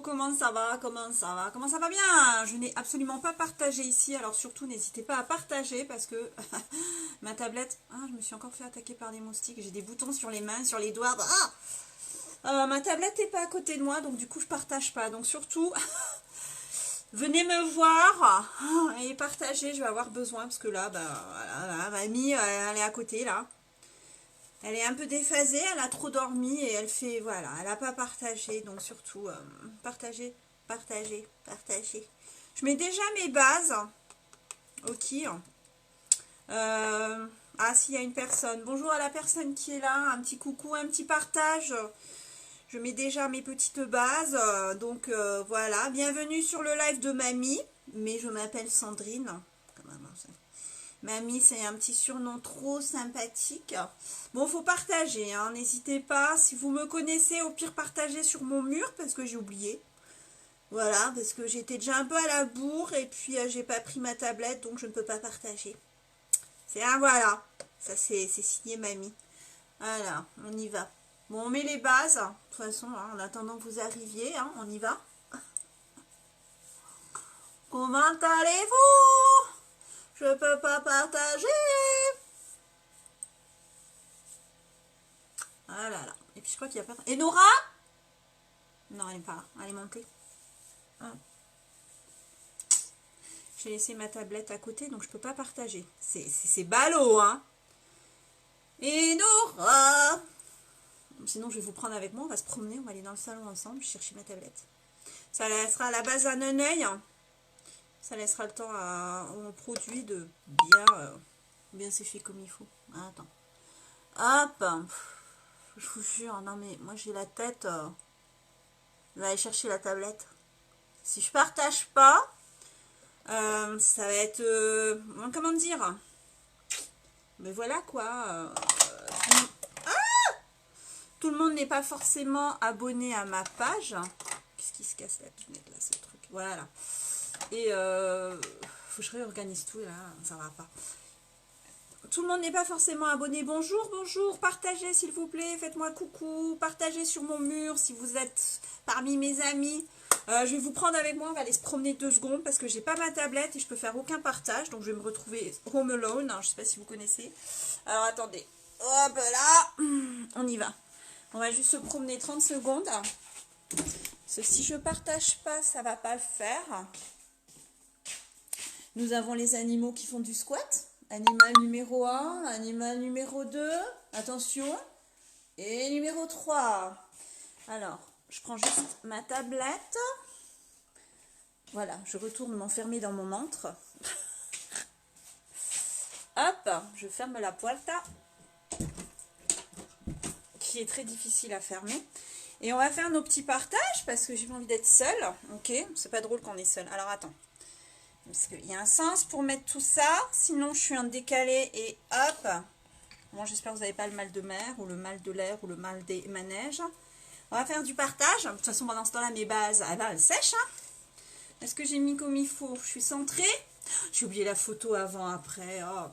comment ça va? Comment ça va? Comment ça va bien? Je n'ai absolument pas partagé ici, alors surtout n'hésitez pas à partager parce que ma tablette... Ah, je me suis encore fait attaquer par des moustiques, j'ai des boutons sur les mains, sur les doigts. Ma tablette n'est pas à côté de moi, donc du coup je partage pas. Donc surtout, venez me voir et partagez, je vais avoir besoin parce que là, voilà, mamie, elle est à côté là. Elle est un peu déphasée, elle a trop dormi et elle fait, voilà, elle n'a pas partagé. Donc surtout, partagez, partagez, partagez. Je mets déjà mes bases. Ok. S'il y a une personne. Bonjour à la personne qui est là. Un petit coucou, un petit partage. Je mets déjà mes petites bases. Donc voilà. Bienvenue sur le live de Mamie. Mais je m'appelle Sandrine. Mamie, c'est un petit surnom trop sympathique. Bon, faut partager, hein. N'hésitez pas. Si vous me connaissez, au pire, partagez sur mon mur, parce que j'ai oublié. Voilà, parce que j'étais déjà un peu à la bourre, et puis j'ai pas pris ma tablette, donc je ne peux pas partager. C'est un voilà. Ça, c'est signé Mamie. Voilà, on y va. Bon, on met les bases. De toute façon, hein, en attendant que vous arriviez, hein, on y va. Comment allez-vous? Je peux pas partager. Ah là là. Et puis je crois qu'il n'y a pas... Et Nora? Non, elle n'est pas là. Elle est montée. Ah. J'ai laissé ma tablette à côté, donc je peux pas partager. C'est ballot, hein. Et Nora? Sinon, je vais vous prendre avec moi. On va se promener. On va aller dans le salon ensemble. Je chercher ma tablette. Ça laissera à la base un œil. Ça laissera le temps au produit de bien sécher comme il faut. Ah, attends. Hop. Je vous jure, non mais moi j'ai la tête. Je vais aller chercher la tablette. Si je partage pas, ça va être... comment dire? Mais voilà quoi. Tout le monde n'est pas forcément abonné à ma page. Qu'est-ce qui se casse la pinette là, ce truc? Voilà. Et faut que je réorganise tout là, ça va pas. Tout le monde n'est pas forcément abonné. Bonjour, bonjour, partagez s'il vous plaît, faites-moi coucou, partagez sur mon mur si vous êtes parmi mes amis. Je vais vous prendre avec moi, on va aller se promener 2 secondes parce que j'ai pas ma tablette et je peux faire aucun partage. Donc je vais me retrouver home alone, hein, je sais pas si vous connaissez. Alors attendez, hop là, on y va. On va juste se promener 30 secondes. Parce que si je partage pas, ça va pas le faire. Nous avons les animaux qui font du squat. Animal numéro 1, animal numéro 2, attention, et numéro 3. Alors, je prends juste ma tablette. Voilà, je retourne m'enfermer dans mon antre. Hop, je ferme la puerta, qui est très difficile à fermer. Et on va faire nos petits partages, parce que j'ai pas envie d'être seule. Ok, c'est pas drôle qu'on est seul. Alors, attends. Parce qu'il y a un sens pour mettre tout ça. Sinon, je suis en décalé et hop. Bon, j'espère que vous n'avez pas le mal de mer ou le mal de l'air ou le mal des manèges. On va faire du partage. De toute façon, pendant ce temps-là, mes bases, elles sèchent. Hein. Est-ce que j'ai mis comme il faut? Je suis centrée. J'ai oublié la photo avant, après. Oh,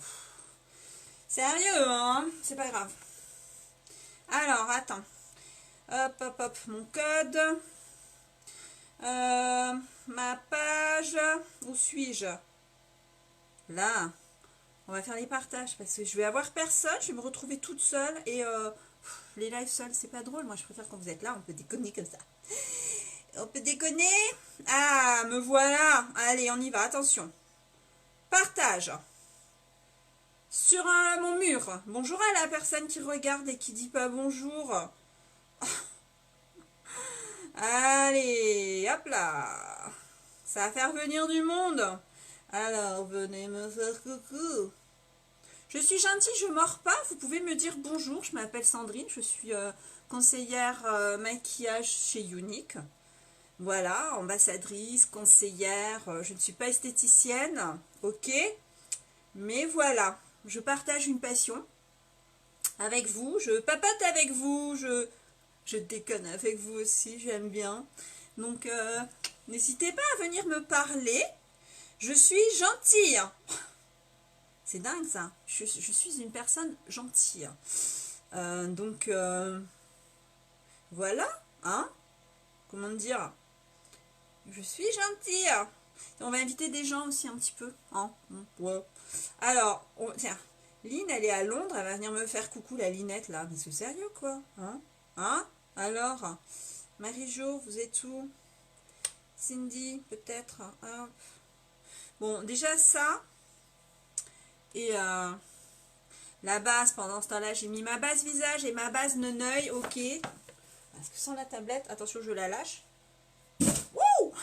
sérieux, hein? C'est pas grave. Alors, attends. Hop, hop, hop. Mon code. Ma page, où suis-je? Là, on va faire les partages parce que je vais avoir personne, je vais me retrouver toute seule et les lives seuls, c'est pas drôle. Moi, je préfère quand vous êtes là, on peut déconner comme ça. On peut déconner. Ah, me voilà. Allez, on y va, attention. Partage. Sur mon mur. Bonjour à la personne qui regarde et qui dit pas bonjour. Allez, hop là. Ça va faire venir du monde. Alors, venez me faire coucou. Je suis gentille, je mords pas. Vous pouvez me dire bonjour. Je m'appelle Sandrine. Je suis conseillère maquillage chez Unique. Voilà, ambassadrice, conseillère. Je ne suis pas esthéticienne. Ok. Mais voilà, je partage une passion avec vous. Je papote avec vous. Je déconne avec vous aussi. J'aime bien. Donc, n'hésitez pas à venir me parler. Je suis gentille. C'est dingue ça. Je suis une personne gentille. Donc, voilà. Hein? Comment dire? Je suis gentille. On va inviter des gens aussi un petit peu. Hein, ouais. Alors, tiens, Lynn, elle est à Londres. Elle va venir me faire coucou, la Linette, là. Mais c'est sérieux, quoi. Hein? Hein? Alors, Marie-Jo, vous êtes où? Cindy, peut-être. Hein. Bon, déjà ça. Et la base, pendant ce temps-là, j'ai mis ma base visage et ma base neneuil. Ok. Parce que sans la tablette, attention, je la lâche. Wouh!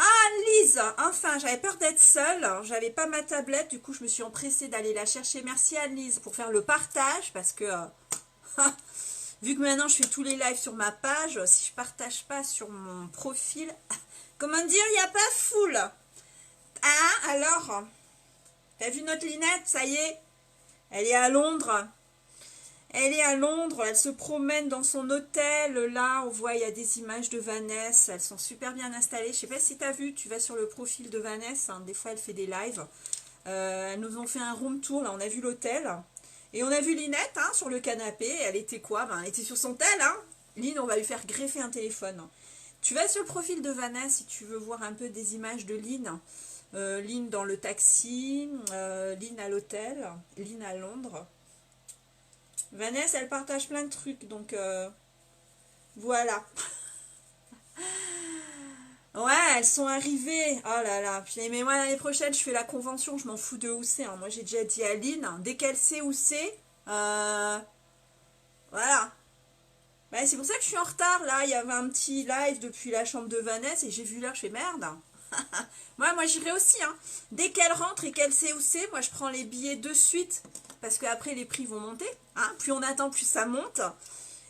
Ah, Lise, enfin, j'avais peur d'être seule, j'avais pas ma tablette, du coup je me suis empressée d'aller la chercher. Merci Anne-Lise pour faire le partage, parce que vu que maintenant je fais tous les lives sur ma page, si je partage pas sur mon profil, comment dire, il n'y a pas foule. Hein, alors, t'as vu notre Linette, ça y est, elle est à Londres. Elle est à Londres, elle se promène dans son hôtel, là, on voit, il y a des images de Vanessa, elles sont super bien installées. Je sais pas si tu as vu, tu vas sur le profil de Vanessa, hein, des fois elle fait des lives. Elles nous ont fait un room tour, là, on a vu l'hôtel. Et on a vu Linette, hein, sur le canapé, elle était quoi? Ben, elle était sur son tel, hein. Lynn, on va lui faire greffer un téléphone. Tu vas sur le profil de Vanessa si tu veux voir un peu des images de Lynn. Lynn dans le taxi, Lynn à l'hôtel, Lynn à Londres. Vanessa, elle partage plein de trucs, donc voilà. Ouais, elles sont arrivées. Oh là là. Puis, mais moi, l'année prochaine, je fais la convention, je m'en fous de où c'est. Hein. Moi, j'ai déjà dit à Lynn, dès qu'elle sait où c'est, voilà. Bah, c'est pour ça que je suis en retard, là. Il y avait un petit live depuis la chambre de Vanessa et j'ai vu l'heure, je fais merde. moi j'irai aussi, hein. Dès qu'elle rentre et qu'elle sait où c'est, moi, je prends les billets de suite. Parce qu'après, les prix vont monter. Hein. Plus on attend, plus ça monte.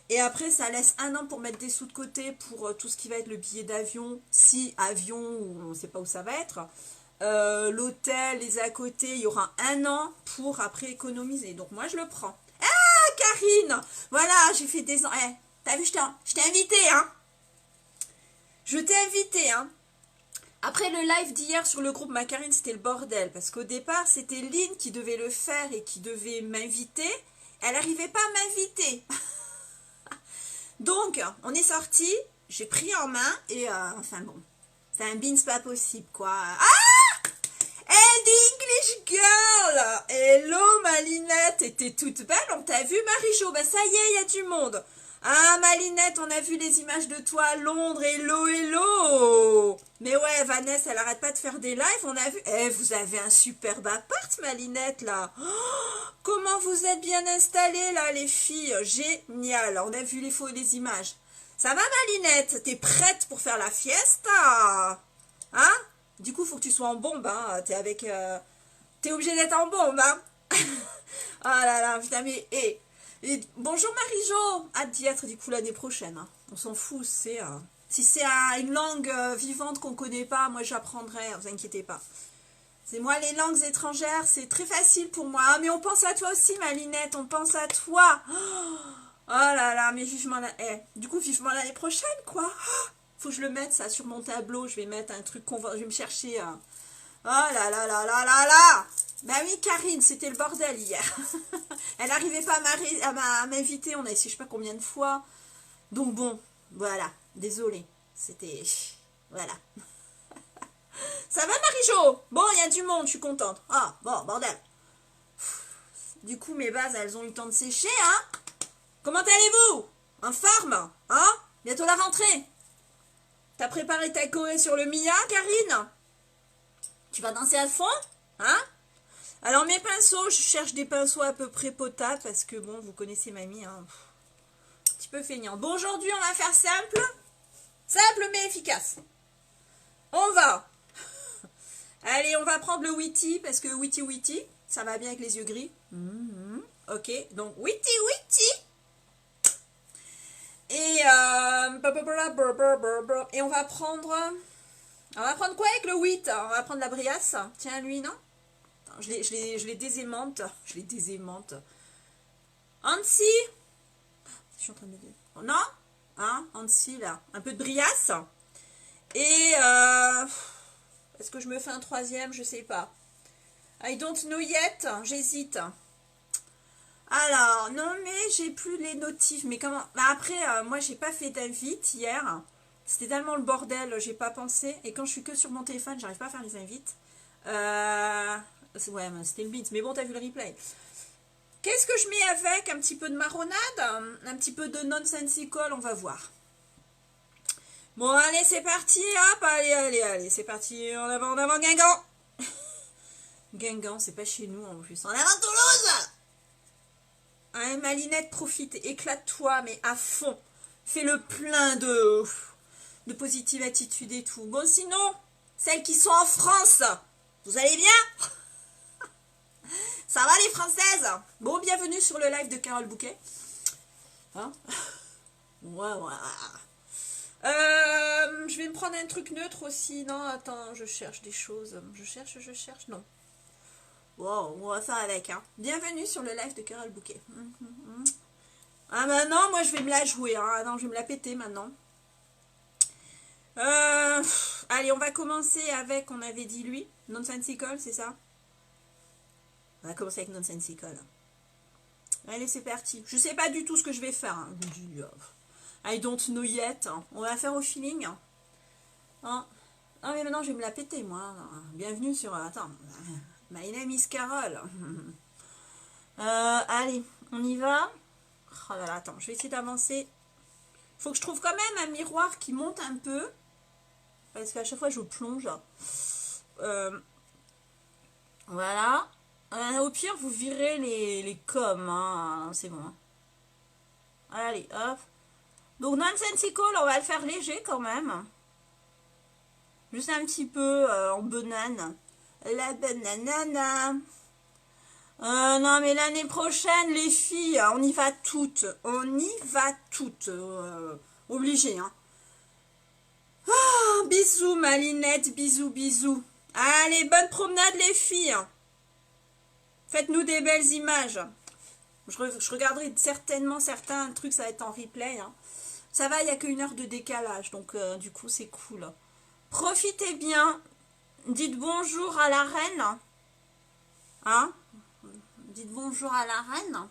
Et après, ça laisse un an pour mettre des sous de côté pour tout ce qui va être le billet d'avion. Si avion, ou on ne sait pas où ça va être. L'hôtel, les à côté, il y aura un an pour après économiser. Donc moi, je le prends. Ah, Karine! Voilà, j'ai fait des ans. Eh, t'as vu, je t'ai invité, hein? Je t'ai invité, hein? Après le live d'hier sur le groupe Macarine, c'était le bordel. Parce qu'au départ, c'était Lynn qui devait le faire et qui devait m'inviter. Elle n'arrivait pas à m'inviter. Donc, on est sorti, j'ai pris en main et enfin bon, c'est un beans pas possible quoi. Ah! And English girl! Hello Malinette, t'es toute belle, on t'a vu Marie-Jo, bah ça y est, il y a du monde. Ah Malinette, on a vu les images de toi à Londres, hello hello. Mais ouais, Vanessa, elle arrête pas de faire des lives, on a vu. Eh, vous avez un superbe appart Malinette là. Oh, comment vous êtes bien installées là les filles, génial. On a vu les photos et les images. Ça va Malinette, t'es prête pour faire la fiesta? Hein? Du coup, faut que tu sois en bombe, hein. T'es avec... T'es obligé d'être en bombe, hein. Oh là là, putain, mais... Et bonjour Marie-Jo, hâte d'y être du coup l'année prochaine. Hein. On s'en fout, c'est... si c'est une langue vivante qu'on connaît pas, moi j'apprendrai, vous inquiétez pas. C'est moi les langues étrangères, c'est très facile pour moi. Ah, mais on pense à toi aussi Malinette, on pense à toi. Oh là là, mais vivement du coup vivement l'année prochaine quoi. Faut que je le mette ça sur mon tableau, je vais mettre un truc je vais me chercher... Oh là là là là là là. Bah oui, Karine, c'était le bordel hier. Elle n'arrivait pas à m'inviter, on a essayé je sais pas combien de fois. Donc bon, voilà, désolée. C'était... Voilà. Ça va Marie-Jo? Bon, il y a du monde, je suis contente. Ah, bon, bordel. Du coup, mes bases, elles ont eu le temps de sécher, hein? Comment allez-vous? En forme? Hein? Bientôt la rentrée. T'as préparé ta Corée sur le Mia, Karine? Tu vas danser à fond? Hein? Alors mes pinceaux, je cherche des pinceaux à peu près potables parce que bon, vous connaissez mamie, hein, un petit peu feignant. Bon, aujourd'hui on va faire simple, simple mais efficace. On va, allez, on va prendre le Witty parce que Witty, ça va bien avec les yeux gris. Ok, donc Witty. Et et on va prendre quoi avec le 8? On va prendre la Briace. Tiens, lui, non? Je les désaimante. Je les désaimante. Annecy. Je suis en train de dire. Non? Hein? Annecy, là. Un peu de Briace. Et est-ce que je me fais un troisième? Je sais pas. I don't know yet. J'hésite. Alors, non, mais j'ai plus les notifs. Mais comment? Bah après, moi, j'ai pas fait d'invite hier. C'était tellement le bordel, j'ai pas pensé. Et quand je suis que sur mon téléphone, j'arrive pas à faire les invites. Ouais, c'était le beat. Mais bon, t'as vu le replay. Qu'est-ce que je mets avec? Un petit peu de marronade, un petit peu de nonsensical, on va voir. Bon, allez, c'est parti, hop, allez, c'est parti, en avant, Guingamp. Guingamp, c'est pas chez nous en plus. En avant, Toulouse. Allez, Malinette, profite, éclate-toi, mais à fond. Fais le plein de positive attitude et tout. Bon, sinon, celles qui sont en France, vous allez bien? Ça va les Françaises? Bon, bienvenue sur le live de Carole Bouquet. Hein? Ouais. Je vais me prendre un truc neutre aussi. Non, attends, je cherche des choses. Je cherche, non. Wow, on va faire avec. Hein. Bienvenue sur le live de Carole Bouquet. Ah, maintenant, moi, je vais me la jouer. Hein. Non, je vais me la péter maintenant. Allez, on va commencer avec, on avait dit lui, Nonsensical, c'est ça? On va commencer avec Nonsensical. Allez, c'est parti. Je sais pas du tout ce que je vais faire. Hein. I don't know yet. On va faire au feeling. Hein. Ah, mais maintenant, je vais me la péter, moi. Bienvenue sur... Attends. My name is Carole. Allez, on y va. Oh là là, attends, je vais essayer d'avancer. Faut que je trouve quand même un miroir qui monte un peu. Parce qu'à chaque fois, je plonge. Voilà. Au pire, vous virez les coms. Hein. C'est bon. Allez, hop. Donc, nonsensical, on va le faire léger quand même. Juste un petit peu en banane. La bananana. Non, mais l'année prochaine, les filles, on y va toutes. On y va toutes. Obligé, hein. Oh, bisous, Malinette. Bisous. Allez, bonne promenade, les filles. Faites-nous des belles images. Je regarderai certainement certains trucs, ça va être en replay. Hein. Ça va, il n'y a qu'une heure de décalage, donc du coup, c'est cool. Profitez bien. Dites bonjour à la reine. Hein? Dites bonjour à la reine.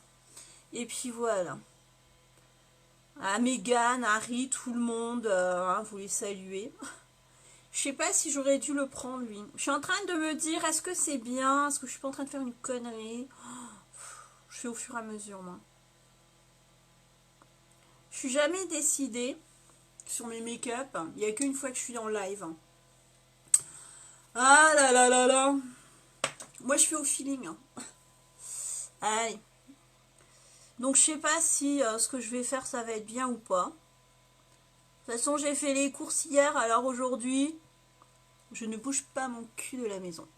Et puis voilà. À Meghan, Harry, tout le monde, hein, vous les saluez. Je sais pas si j'aurais dû le prendre, lui. Je suis en train de me dire, est-ce que c'est bien? Est-ce que je suis pas en train de faire une connerie? Je fais au fur et à mesure, moi. Je suis jamais décidée sur mes make-up. Il n'y a qu'une fois que je suis en live. Ah là là là là. Moi, je fais au feeling. Allez. Donc, je sais pas si ce que je vais faire, ça va être bien ou pas. De toute façon, j'ai fait les courses hier, alors aujourd'hui, je ne bouge pas mon cul de la maison.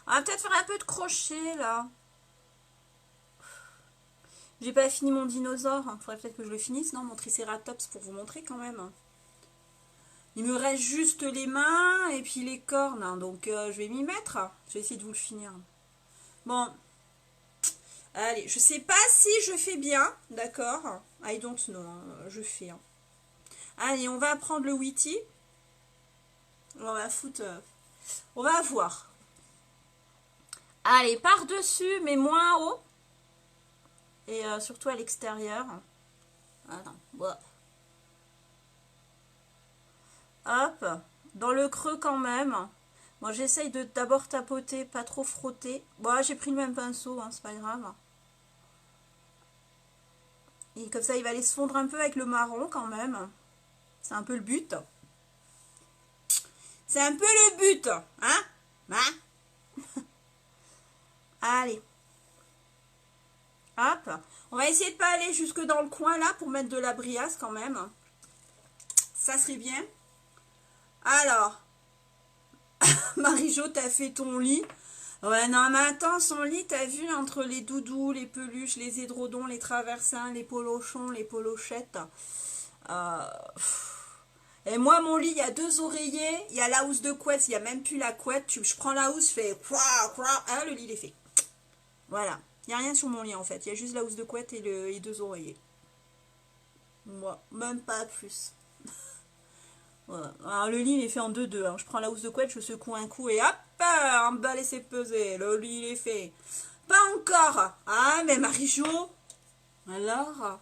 On va peut-être faire un peu de crochet, là. J'ai pas fini mon dinosaure. Il faudrait peut-être que je le finisse. Non, mon tricératops pour vous montrer quand même. Il me reste juste les mains et puis les cornes. Hein, donc, je vais m'y mettre. Je vais essayer de vous le finir. Bon. Allez, je sais pas si je fais bien. D'accord. I don't know. Hein, je fais. Hein. Allez, on va prendre le Witty. On va foutre... on va voir. Allez, par-dessus, mais moins haut. Et surtout à l'extérieur. Attends. Hop. Dans le creux quand même. Moi, j'essaye de d'abord tapoter, pas trop frotter. Bon, j'ai pris le même pinceau, hein, c'est pas grave. Et comme ça, il va aller se fondre un peu avec le marron quand même. C'est un peu le but. C'est un peu le but. Hein? Allez. Hop. On va essayer de pas aller jusque dans le coin là pour mettre de la briasse quand même. Ça serait bien. Alors. Marie-Jo, t'as fait ton lit. Ouais, non, mais attends, son lit, t'as vu, entre les doudous, les peluches, les édredons, les traversins, les polochons, les polochettes. Et moi, mon lit, il y a 2 oreillers, il y a la housse de couette, il n'y a même plus la couette. Je prends la housse, je fais... Ah, le lit, il est fait. Voilà. Il n'y a rien sur mon lit, en fait. Il y a juste la housse de couette et les 2 oreillers. Moi, même pas plus. Voilà. Alors, le lit, il est fait en 2-2. Hein. Je prends la housse de couette, je secoue un coup et hop, un bal et c'est pesé. Le lit, il est fait. Pas encore. Ah, mais Marie-Jo. Alors,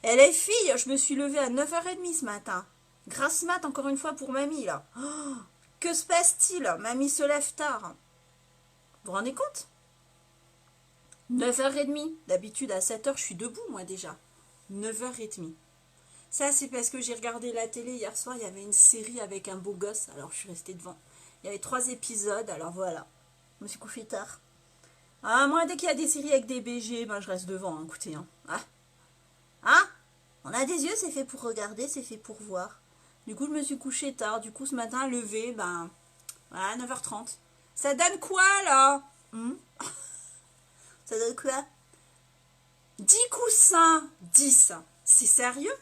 elle est fille. Je me suis levée à 9h30 ce matin. Grasse mat encore une fois pour mamie là. Oh, que se passe-t-il? Mamie se lève tard. Vous vous rendez compte? 9h30. D'habitude à 7h je suis debout moi déjà. 9h30. Ça c'est parce que j'ai regardé la télé hier soir, il y avait une série avec un beau gosse, alors je suis restée devant. Il y avait 3 épisodes, alors voilà. Je me suis couchée tard. Ah, moi dès qu'il y a des séries avec des BG, ben je reste devant, hein, écoutez. Hein. Ah. Hein? On a des yeux, c'est fait pour regarder, c'est fait pour voir. Du coup je me suis couchée tard, du coup ce matin levé, ben voilà, 9h30. Ça donne quoi là? Ça donne quoi? 10 coussins. 10. C'est sérieux?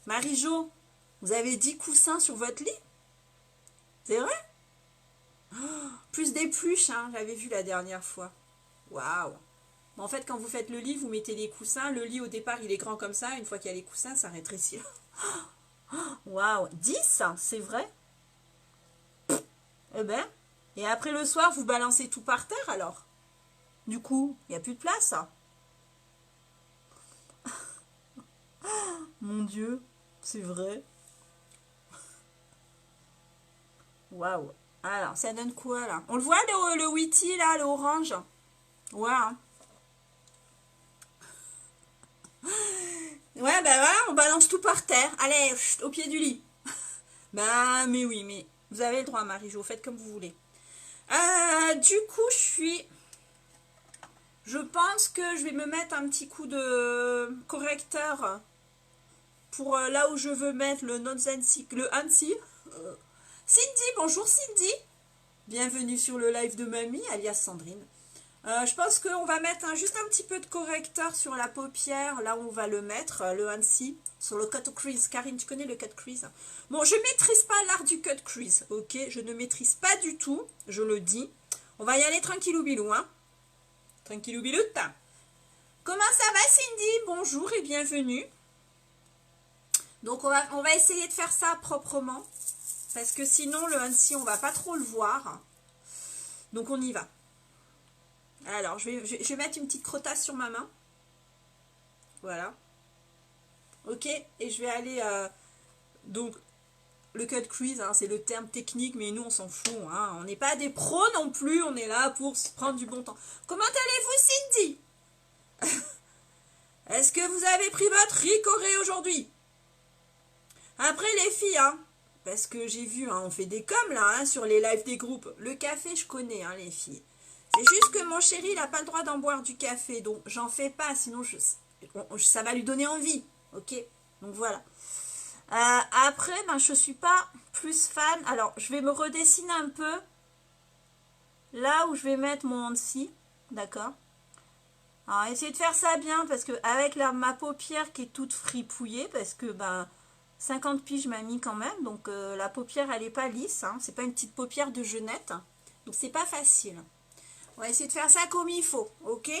Marie-Jo, vous avez 10 coussins sur votre lit? C'est vrai? Oh, plus des pluches, hein, j'avais vu la dernière fois. Waouh! En fait, quand vous faites le lit, vous mettez les coussins. Le lit, au départ, il est grand comme ça. Une fois qu'il y a les coussins, ça rétrécit. Waouh! 10, c'est vrai? Eh ben, et après le soir, vous balancez tout par terre alors? Du coup, il n'y a plus de place. Mon Dieu, c'est vrai. Waouh. Alors, ça donne quoi là? On le voit le Witty là, le orange? Ouais. Hein. Ouais, ben voilà, on balance tout par terre. Allez, chut, au pied du lit. Ben, mais oui, mais vous avez le droit, Marie-Jo, faites comme vous voulez. Du coup, je pense que je vais me mettre un petit coup de correcteur pour là où je veux mettre le non-Ansi, le Ansi. Cindy, bonjour Cindy. Bienvenue sur le live de mamie, alias Sandrine. Je pense qu'on va mettre juste un petit peu de correcteur sur la paupière, là où on va le mettre, le Ansi, sur le cut crease. Karine, tu connais le cut crease? Bon, je ne maîtrise pas l'art du cut crease, ok? Je ne maîtrise pas du tout, je le dis. On va y aller tranquillou bilou, hein? Tranquillou biloute. Comment ça va Cindy? Bonjour et bienvenue. Donc on va essayer de faire ça proprement, parce que sinon le Ansi, on va pas trop le voir. Donc on y va. Alors, je vais mettre une petite crottasse sur ma main. Voilà. Ok, et je vais aller... donc, le cut crease, hein, c'est le terme technique, mais nous, on s'en fout. Hein. On n'est pas des pros non plus, on est là pour se prendre du bon temps. Comment allez-vous, Cindy? Est-ce que vous avez pris votre ricoré aujourd'hui? Après, les filles, hein, parce que j'ai vu, hein, on fait des coms, là, hein, sur les lives des groupes. Le café, je connais, hein, les filles. C'est juste que mon chéri, il n'a pas le droit d'en boire du café, donc j'en fais pas, sinon ça va lui donner envie, ok? Donc voilà. Après, ben, je suis pas plus fan. Alors, je vais me redessiner un peu là où je vais mettre mon Ansi, d'accord? Alors, essayez de faire ça bien, parce que avec ma paupière qui est toute fripouillée, parce que ben 50 piges m'a mis quand même, donc la paupière elle est pas lisse, hein, c'est pas une petite paupière de jeunette, donc c'est pas facile. On va essayer de faire ça comme il faut, ok?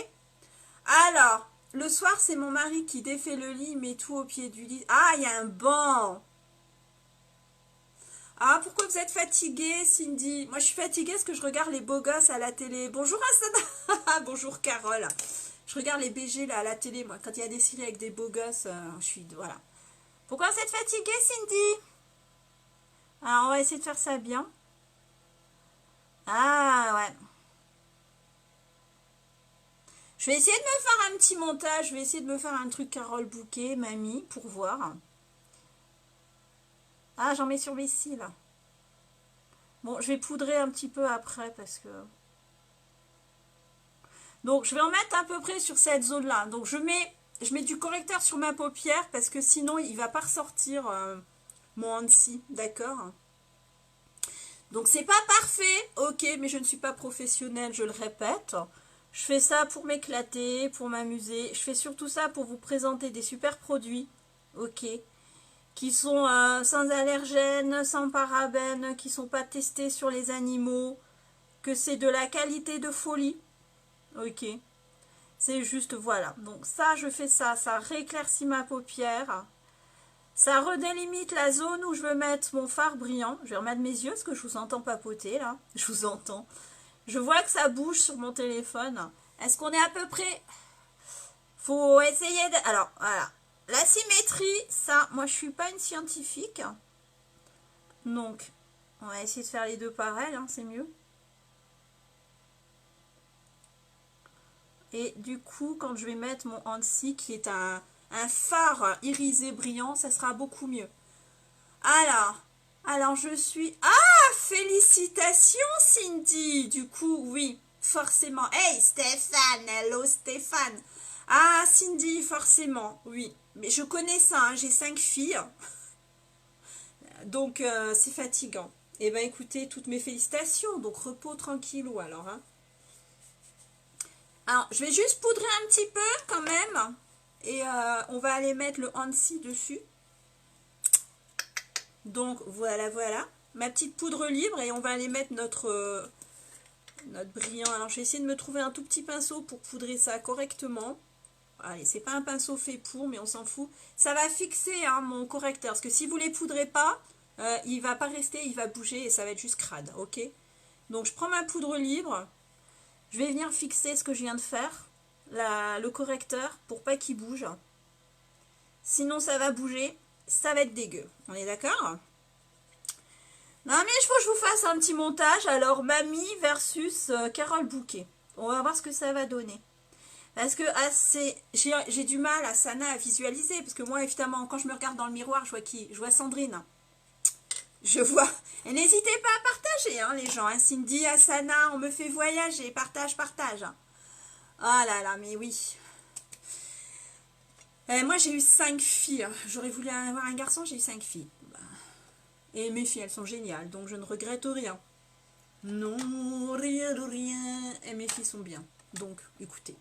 Alors, le soir, c'est mon mari qui défait le lit, met tout au pied du lit. Ah, il y a un banc! Ah, pourquoi vous êtes fatiguée, Cindy? Moi, je suis fatiguée parce que je regarde les beaux gosses à la télé. Bonjour, Asada! Bonjour, Carole! Je regarde les BG là, à la télé, moi. Quand il y a des séries avec des beaux gosses, je suis... Voilà. Pourquoi vous êtes fatiguée, Cindy? Alors, on va essayer de faire ça bien. Ah, ouais. Je vais essayer de me faire un petit montage. Je vais essayer de me faire un truc Carole Bouquet, mamie, pour voir. Ah, j'en mets sur mes cils. Bon, je vais poudrer un petit peu après parce que... Donc, je vais en mettre à peu près sur cette zone-là. Donc, je mets du correcteur sur ma paupière parce que sinon, il ne va pas ressortir mon Ansi. D'accord? Donc, c'est pas parfait. Ok, mais je ne suis pas professionnelle, je le répète. Je fais ça pour m'éclater, pour m'amuser. Je fais surtout ça pour vous présenter des super produits. Ok? Qui sont sans allergènes, sans parabènes, qui ne sont pas testés sur les animaux, que c'est de la qualité de folie. Ok. C'est juste, voilà. Donc ça, je fais ça. Ça rééclaircit ma paupière. Ça redélimite la zone où je veux mettre mon fard brillant. Je vais remettre mes yeux parce que je vous entends papoter là. Je vous entends. Je vois que ça bouge sur mon téléphone. Est-ce qu'on est à peu près... Faut essayer de... Alors, voilà. La symétrie, ça, moi je suis pas une scientifique. Donc, on va essayer de faire les deux pareils, hein, c'est mieux. Et du coup, quand je vais mettre mon Hansi, qui est un fard irisé brillant, ça sera beaucoup mieux. Alors je suis... Ah, félicitations Cindy. Du coup, oui, forcément. Hey Stéphane, hello Stéphane. Ah, Cindy, forcément, oui. Mais je connais ça, hein, j'ai 5 filles. Donc, c'est fatigant. Eh bien, écoutez, toutes mes félicitations. Donc, repos tranquillou, alors. Hein. Alors, je vais juste poudrer un petit peu, quand même. Et on va aller mettre le Hansi dessus. Donc, voilà. Ma petite poudre libre. Et on va aller mettre notre brillant. Alors, je vais essayer de me trouver un tout petit pinceau pour poudrer ça correctement. Allez, c'est pas un pinceau fait pour, mais on s'en fout. Ça va fixer hein, mon correcteur. Parce que si vous ne les poudrez pas, il va pas rester, il va bouger et ça va être juste crade. Ok. Donc, je prends ma poudre libre. Je vais venir fixer ce que je viens de faire. Le correcteur pour pas qu'il bouge. Sinon, ça va bouger. Ça va être dégueu. On est d'accord? Non, mais il faut que je vous fasse un petit montage. Alors, Mamie versus Carole Bouquet. On va voir ce que ça va donner. Parce que j'ai du mal à Sana à visualiser. Parce que moi, évidemment, quand je me regarde dans le miroir, je vois qui? Je vois Sandrine. Je vois. Et n'hésitez pas à partager, hein, les gens. Hein. Cindy, Asana, on me fait voyager. Partage. Ah là là, mais oui. Moi, j'ai eu 5 filles. J'aurais voulu avoir un garçon, j'ai eu 5 filles. Et mes filles, elles sont géniales. Donc, je ne regrette rien. Non, rien de rien. Et mes filles sont bien. Donc, écoutez.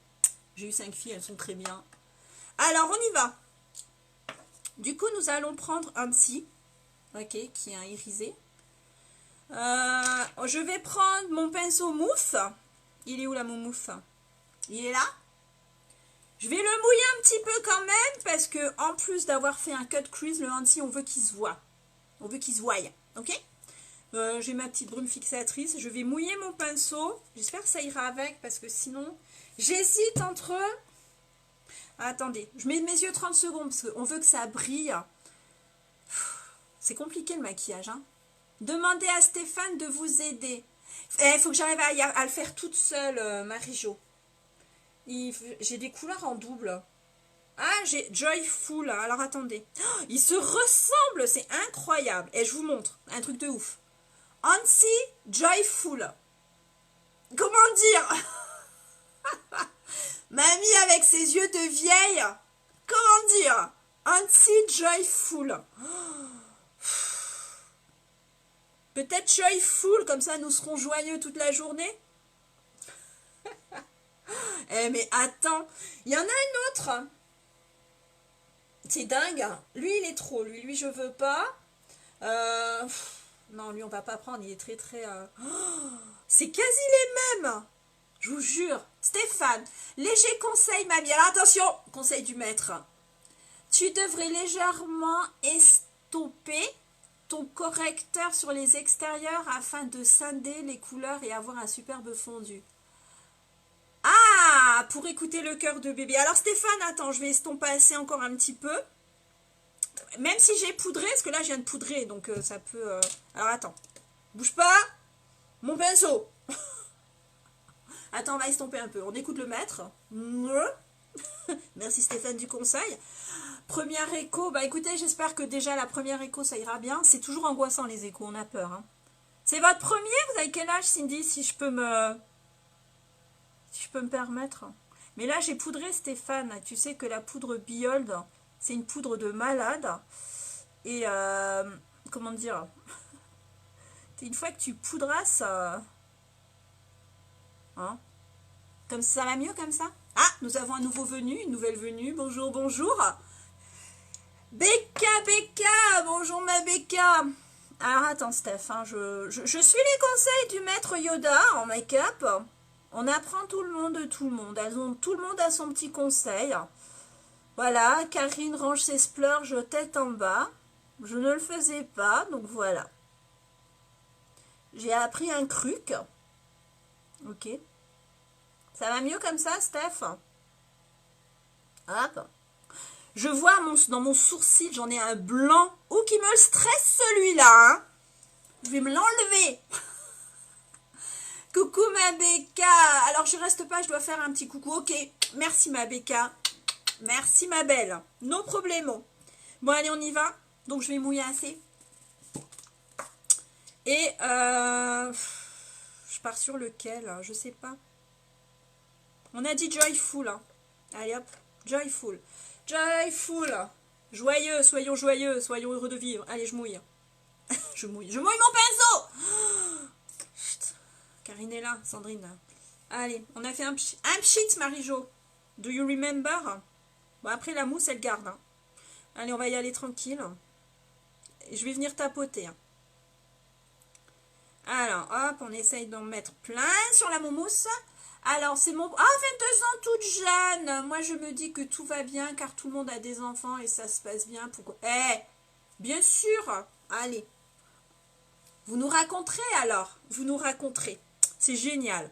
J'ai eu 5 filles, elles sont très bien. Alors, on y va. Du coup, nous allons prendre un petit. Ok, qui est un irisé. Je vais prendre mon pinceau mousse. Il est où là mon mousse? Il est là. Je vais le mouiller un petit peu quand même parce que en plus d'avoir fait un cut crease, le Hansi, on veut qu'il se voie. On veut qu'il se voie. Ok. J'ai ma petite brume fixatrice. Je vais mouiller mon pinceau. J'espère que ça ira avec parce que sinon, j'hésite entre... Attendez, je mets mes yeux 30 secondes parce qu'on veut que ça brille. C'est compliqué le maquillage. Hein. Demandez à Stéphane de vous aider. Il faut que j'arrive à le faire toute seule, Marie-Jo. J'ai des couleurs en double. Ah, j'ai Joyful. Alors attendez. Oh, ils se ressemblent, c'est incroyable. Et je vous montre, un truc de ouf. Hansi Joyful. Comment dire? Mamie avec ses yeux de vieille. Comment dire? Hansi Joyful. Peut-être Joyful, comme ça nous serons joyeux toute la journée. Mais attends, il y en a un autre. C'est dingue. Lui, il est trop. Lui, je veux pas. Non, lui, on va pas prendre. Il est très, très... c'est quasi les mêmes. Je vous jure. Stéphane, léger conseil, mamie. Alors attention, conseil du maître. Tu devrais légèrement estomper ton correcteur sur les extérieurs afin de scinder les couleurs et avoir un superbe fondu. Ah, pour écouter le cœur de bébé. Alors Stéphane, attends, je vais estomper encore un petit peu. Même si j'ai poudré, parce que là je viens de poudrer, donc ça peut... Alors attends, bouge pas, mon pinceau. Attends, on va estomper un peu. On écoute le maître. Merci Stéphane du conseil. Première écho, bah écoutez, j'espère que déjà la première écho ça ira bien. C'est toujours angoissant les échos, on a peur. Hein. C'est votre premier? Vous avez quel âge Cindy, si je peux me permettre? Mais là j'ai poudré Stéphane. Tu sais que la poudre Biold, c'est une poudre de malade. Et comment dire? Une fois que tu poudras ça... Hein? Comme ça va mieux comme ça? Ah, nous avons un nouveau venu, une nouvelle venue. Bonjour, bonjour. Becca, bonjour ma Becca. Alors attends Steph, hein, je suis les conseils du maître Yoda en make-up. On apprend tout le monde de tout le monde. Tout le monde a son petit conseil. Voilà, Karine range ses splurges tête en bas. Je ne le faisais pas, donc voilà. J'ai appris un truc. Ok. Ça va mieux comme ça, Steph? Hop. Je vois dans mon sourcil, j'en ai un blanc. Oh, qui me stresse celui-là. Hein. Je vais me l'enlever. Coucou ma Becca. Alors je reste pas, je dois faire un petit coucou. Ok, merci ma Becca. Merci ma belle. No problemo. Bon allez, on y va. Donc je vais mouiller assez. Et je pars sur lequel, je sais pas. On a dit joyful. Hein. Allez hop, joyful. Joyful. Joyeux, soyons heureux de vivre. Allez, je mouille. Je mouille mon pinceau. Chut. Karine est là, Sandrine. Allez, on a fait un pchit, Marie-Jo. Do you remember? Bon, après la mousse, elle garde. Hein. Allez, on va y aller tranquille. Et je vais venir tapoter. Hein. Alors, hop, on essaye d'en mettre plein sur la moumousse. Alors, c'est mon... Ah, 22 ans, toute jeune. Moi, je me dis que tout va bien, car tout le monde a des enfants et ça se passe bien. Pourquoi? Bien sûr. Allez. Vous nous raconterez, alors. Vous nous raconterez. C'est génial.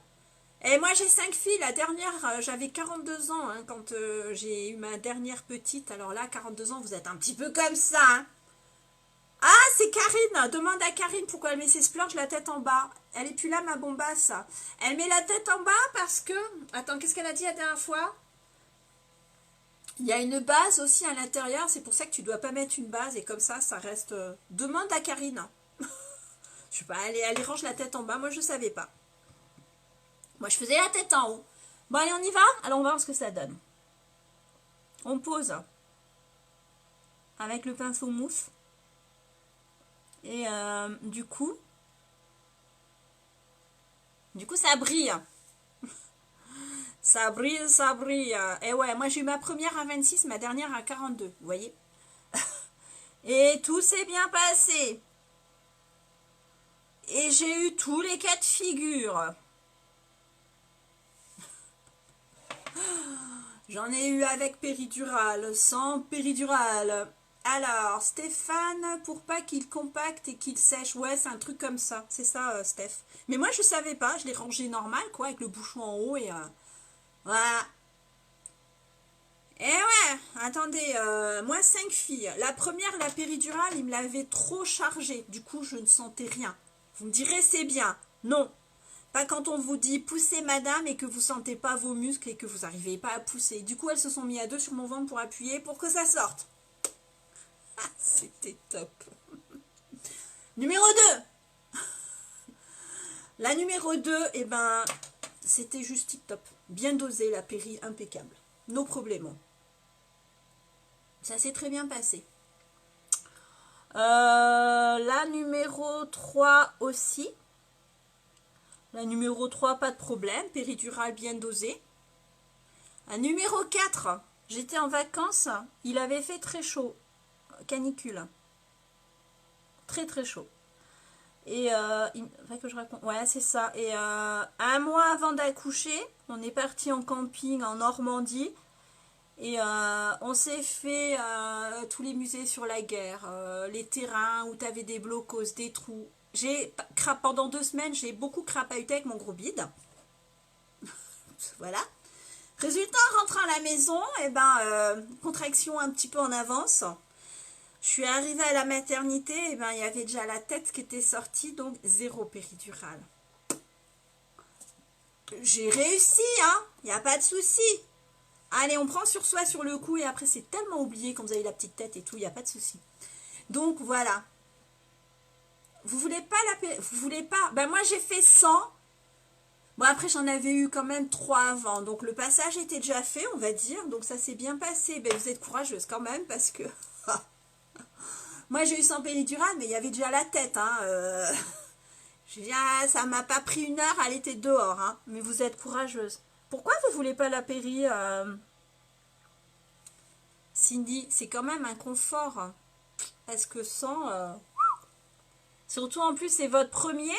Et moi, j'ai 5 filles. La dernière, j'avais 42 ans hein, quand j'ai eu ma dernière petite. Alors là, 42 ans, vous êtes un petit peu comme ça, hein. Ah, c'est Karine. Demande à Karine pourquoi elle met ses splurges la tête en bas. Elle est plus là, ma bombasse. Elle met la tête en bas parce que... Attends, qu'est-ce qu'elle a dit la dernière fois? Il y a une base aussi à l'intérieur. C'est pour ça que tu dois pas mettre une base. Et comme ça, ça reste... Demande à Karine. Je sais pas, elle range la tête en bas. Moi, je savais pas. Moi, je faisais la tête en haut. Bon, allez, on y va? Alors, on va voir ce que ça donne. On pose. Avec le pinceau mousse. Et du coup, ça brille. Ça brille, ça brille. Et ouais, moi j'ai eu ma première à 26, ma dernière à 42, vous voyez. Et tout s'est bien passé. Et j'ai eu tous les cas de figure. J'en ai eu avec péridurale, sans péridurale. Alors, Stéphane, pour pas qu'il compacte et qu'il sèche. Ouais, c'est un truc comme ça. C'est ça, Steph. Mais moi, je savais pas. Je l'ai rangé normal, quoi, avec le bouchon en haut et... voilà. Et ouais, attendez, moi, 5 filles. La première, la péridurale, il me l'avait trop chargée. Du coup, je ne sentais rien. Vous me direz, c'est bien. Non. Pas quand on vous dit poussez madame et que vous sentez pas vos muscles et que vous n'arrivez pas à pousser. Du coup, elles se sont mis à deux sur mon ventre pour appuyer pour que ça sorte. Ah, c'était top. Numéro 2. La numéro 2, eh ben, c'était juste tip top. Bien dosé, la péri, impeccable. No problème. Ça s'est très bien passé. La numéro 3 aussi. La numéro 3, pas de problème. Péridurale bien dosée. La numéro 4, j'étais en vacances. Il avait fait très chaud. Canicule. Très très chaud. Et il faut que je raconte. Ouais, c'est ça. Et un mois avant d'accoucher, on est parti en camping en Normandie. Et on s'est fait tous les musées sur la guerre, les terrains où tu avais des blocos, des trous. Pendant 2 semaines, j'ai beaucoup crapahuté avec mon gros bide. Voilà. Résultat, en rentrant à la maison, et ben, contraction un petit peu en avance. Je suis arrivée à la maternité, et ben, il y avait déjà la tête qui était sortie, donc 0 péridurale. J'ai réussi, hein, il n'y a pas de souci. Allez, on prend sur soi sur le coup, et après, c'est tellement oublié quand vous avez la petite tête et tout, il n'y a pas de souci. Donc, voilà. Vous voulez pas vous voulez pas? Ben, moi, j'ai fait 100. Bon, après, j'en avais eu quand même 3 avant. Donc, le passage était déjà fait, on va dire. Donc, ça s'est bien passé. Ben, vous êtes courageuse quand même, parce que... moi, j'ai eu 100 péridurale, mais il y avait déjà la tête. Hein, je veux dire, ça m'a pas pris 1 heure, elle était dehors. Hein, mais vous êtes courageuse. Pourquoi vous voulez pas la péri, Cindy? C'est quand même un confort. Hein, parce que sans... surtout, en plus, c'est votre premier.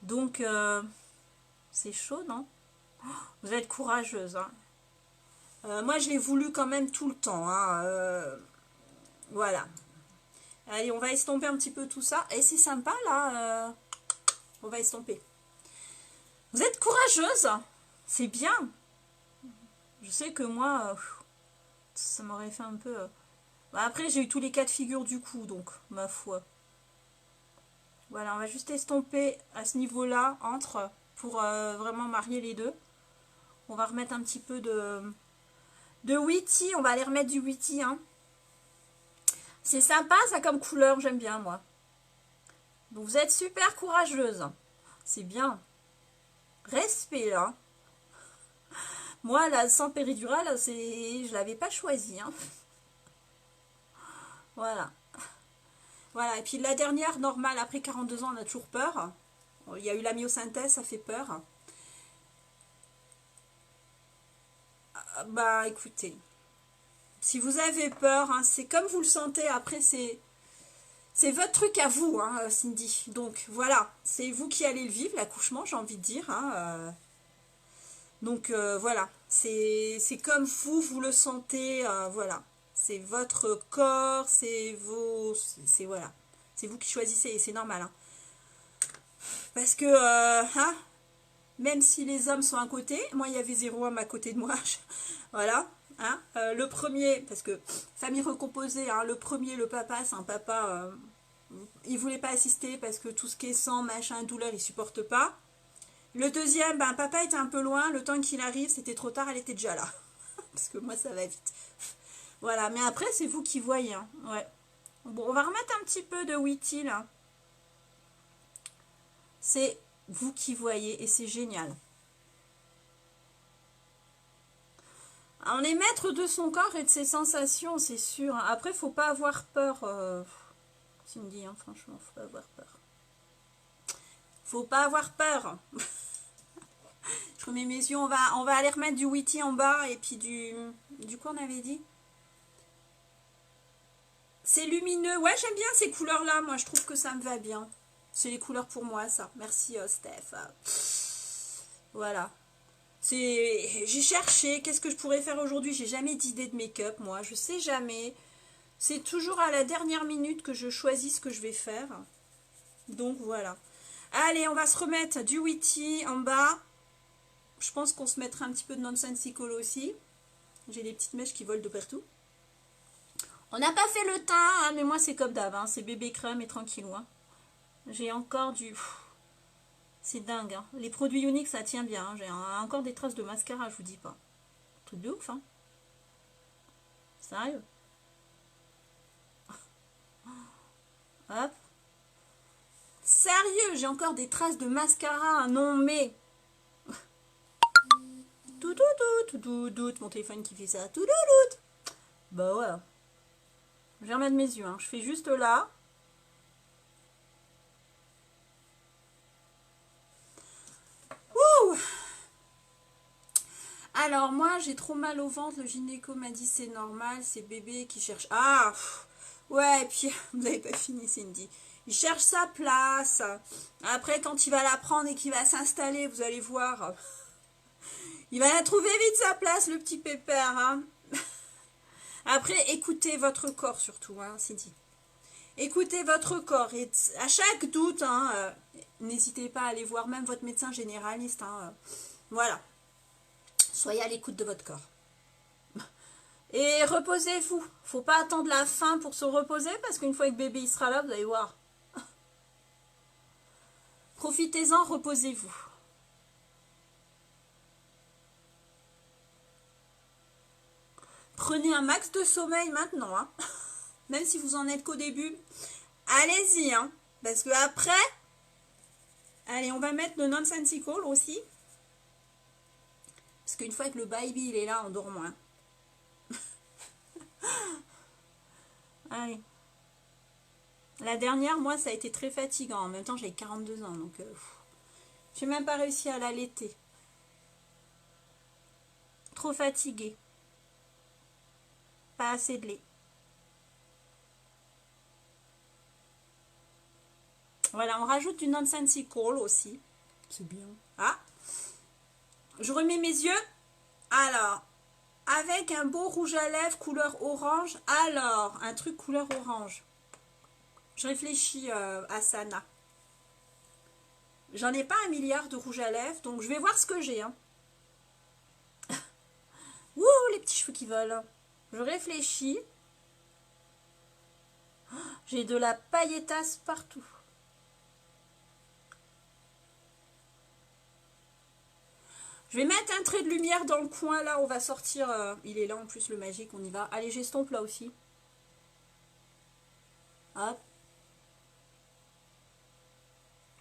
Donc... c'est chaud, non? Vous êtes courageuse. Hein. Moi, je l'ai voulu quand même tout le temps. Hein. Voilà. Allez, on va estomper un petit peu tout ça. Et c'est sympa, là. On va estomper. Vous êtes courageuse. C'est bien. Je sais que moi, ça m'aurait fait un peu... Bah, après, j'ai eu tous les cas de figure du coup, donc, ma foi. Voilà, on va juste estomper à ce niveau-là, pour vraiment marier les deux. On va remettre un petit peu de Witty. On va aller remettre du Witty, hein. C'est sympa, ça, comme couleur. J'aime bien, moi. Donc, vous êtes super courageuse. C'est bien. Respect, là. Moi, la sans péridurale, je l'avais pas choisi, hein. Voilà. Voilà, et puis la dernière, normale, après 42 ans, on a toujours peur. Il y a eu la myosynthèse, ça fait peur. Bah, écoutez, si vous avez peur, hein, c'est comme vous le sentez. Après, c'est votre truc à vous, hein, Cindy. Donc, voilà, c'est vous qui allez le vivre, l'accouchement, j'ai envie de dire, hein. Donc, voilà, c'est comme vous le sentez, voilà. C'est votre corps, c'est vos... C'est voilà. C'est vous qui choisissez et c'est normal, hein. Parce que, hein, même si les hommes sont à côté, moi il y avait 0 homme à côté de moi, voilà, hein, le premier, parce que famille recomposée, hein, le premier, le papa, c'est un papa, il voulait pas assister parce que tout ce qui est sang, machin, douleur, il supporte pas. Le deuxième, ben papa était un peu loin, le temps qu'il arrive, c'était trop tard, elle était déjà là, parce que moi ça va vite. Voilà, mais après c'est vous qui voyez, hein. Ouais. Bon, on va remettre un petit peu de Witty là. C'est vous qui voyez et c'est génial. On est maître de son corps et de ses sensations, c'est sûr. Après, faut pas avoir peur. Cindy, hein, franchement, faut pas avoir peur. Faut pas avoir peur. Je remets mes yeux, on va aller remettre du Witty en bas et puis du quoi on avait dit. C'est lumineux. Ouais, j'aime bien ces couleurs-là. Moi, je trouve que ça me va bien. C'est les couleurs pour moi, ça. Merci, Steph. Voilà. J'ai cherché, qu'est-ce que je pourrais faire aujourd'hui? J'ai jamais d'idée de make-up, moi. Je sais jamais. C'est toujours à la dernière minute que je choisis ce que je vais faire. Donc, voilà. Allez, on va se remettre du Witty en bas. Je pense qu'on se mettra un petit peu de Nonsensical aussi. J'ai des petites mèches qui volent de partout. On n'a pas fait le teint, hein, mais moi c'est comme d'hab, hein, c'est bébé crème et tranquillou. Hein. J'ai encore du... C'est dingue, hein. Les produits uniques ça tient bien, hein. J'ai encore des traces de mascara, je vous dis pas. Truc de ouf, hein. Sérieux. Hop. Sérieux, j'ai encore des traces de mascara, non mais... Tout, mon téléphone qui fait ça, tout. Bah ouais. Je vais remettre mes yeux, hein. Je fais juste là. Ouh. Alors moi j'ai trop mal au ventre, le gynéco m'a dit c'est normal, c'est bébé qui cherche... Ah ouais, et puis vous n'avez pas fini Cindy. Il cherche sa place. Après quand il va la prendre et qu'il va s'installer, vous allez voir. Il va la trouver vite sa place, le petit pépère, hein. Après, écoutez votre corps surtout, hein, Cindy. Écoutez votre corps et à chaque doute, hein, n'hésitez pas à aller voir même votre médecin généraliste. Hein, voilà. Soyez à l'écoute de votre corps. Et reposez-vous. Faut pas attendre la fin pour se reposer parce qu'une fois que bébé il sera là, vous allez voir. Profitez-en, reposez-vous. Prenez un max de sommeil maintenant, hein. Même si vous en êtes qu'au début. Allez-y, hein. Parce que après, allez, on va mettre le Nonsensical aussi. Parce qu'une fois que le baby il est là, on dort moins. Allez. La dernière, moi, ça a été très fatigant. En même temps, j'avais 42 ans, donc j'ai même pas réussi à l'allaiter. Trop fatiguée. Pas assez de lait. Voilà, on rajoute du Nonsensical aussi. C'est bien. Ah, je remets mes yeux. Alors, avec un beau rouge à lèvres couleur orange. Alors, un truc couleur orange. Je réfléchis à Sana. J'en ai pas un milliard de rouge à lèvres, donc je vais voir ce que j'ai. Hein. Ouh, les petits cheveux qui volent. Je réfléchis. J'ai de la pailletasse partout. Je vais mettre un trait de lumière dans le coin, là, on va sortir... il est là en plus, le magique, on y va. Allez, j'estompe là aussi. Hop.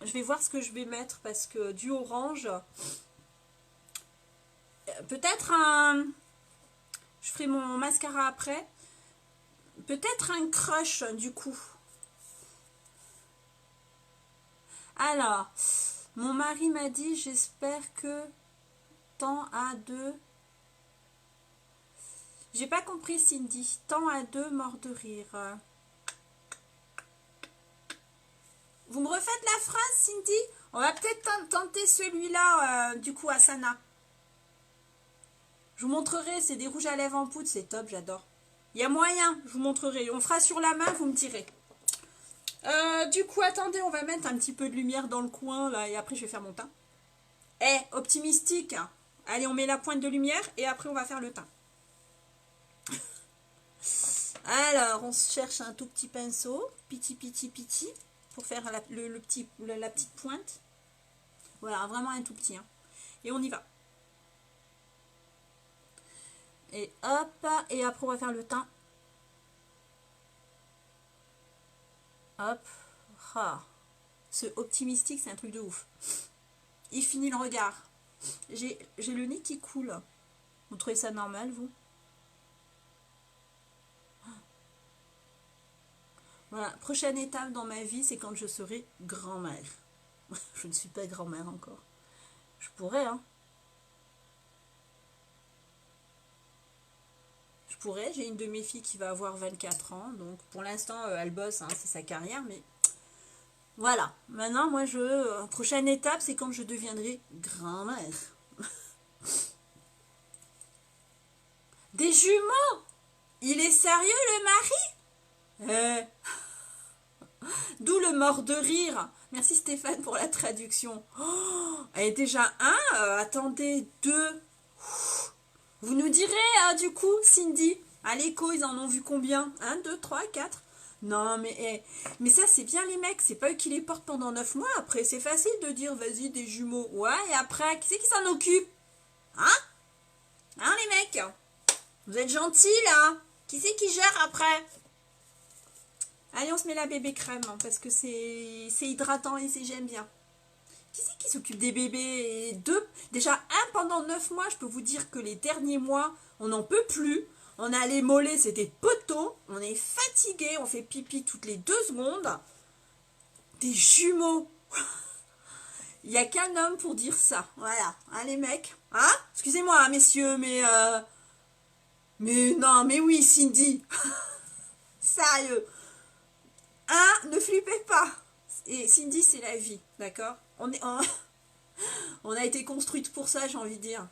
Je vais voir ce que je vais mettre, parce que du orange... Peut-être un... Je ferai mon mascara après. Peut-être un crush, du coup. Alors, mon mari m'a dit, j'espère que... Temps à deux... J'ai pas compris, Cindy. Temps à deux, mort de rire. Vous me refaites la phrase, Cindy? On va peut-être tenter celui-là, du coup, Asana. Je vous montrerai, c'est des rouges à lèvres en poudre, c'est top, j'adore. Il y a moyen, je vous montrerai. On fera sur la main, vous me direz. Du coup, attendez, on va mettre un petit peu de lumière dans le coin, là, et après, je vais faire mon teint. Optimistique. Allez, on met la pointe de lumière, et après, on va faire le teint. Alors, on se cherche un tout petit pinceau, piti, pour faire la petite pointe. Voilà, vraiment un tout petit. Hein. Et on y va. Et hop, et après, on va faire le teint. Hop. Ah. Ce optimistique, c'est un truc de ouf. Il finit le regard. J'ai le nez qui coule. Vous trouvez ça normal, vous? Voilà, prochaine étape dans ma vie, c'est quand je serai grand-mère. Je ne suis pas grand-mère encore. Je pourrais, hein. Je pourrais, j'ai une de mes filles qui va avoir 24 ans. Donc pour l'instant, elle bosse, hein, c'est sa carrière. Mais voilà, maintenant, moi, prochaine étape, c'est quand je deviendrai grand-mère. Des jumeaux? Il est sérieux, le mari? D'où le mort de rire. Merci Stéphane pour la traduction. Oh, et déjà un, attendez, deux. Vous nous direz, du coup, Cindy, à l'écho, ils en ont vu combien? 1, 2, 3, 4. Non, mais ça, c'est bien les mecs. C'est pas eux qui les portent pendant 9 mois. Après, c'est facile de dire, vas-y, des jumeaux. Ouais, et après, qui c'est qui s'en occupe? Hein? Hein, les mecs? Vous êtes gentils, là? Qui c'est qui gère après? Allez, on se met la bébé crème, hein, parce que c'est hydratant et j'aime bien. Qui c'est qui s'occupe des bébés? Et deux, déjà, un pendant 9 mois, je peux vous dire que les derniers mois, on n'en peut plus. On a les mollets, c'est des poteaux. On est fatigué, on fait pipi toutes les 2 secondes. Des jumeaux. Il n'y a qu'un homme pour dire ça. Voilà, hein, les mecs. Hein? Excusez-moi, hein, messieurs, mais... Mais non, mais oui, Cindy. Sérieux. Hein? Ne flippez pas. Et Cindy, c'est la vie, d'accord? On a été construite pour ça, j'ai envie de dire.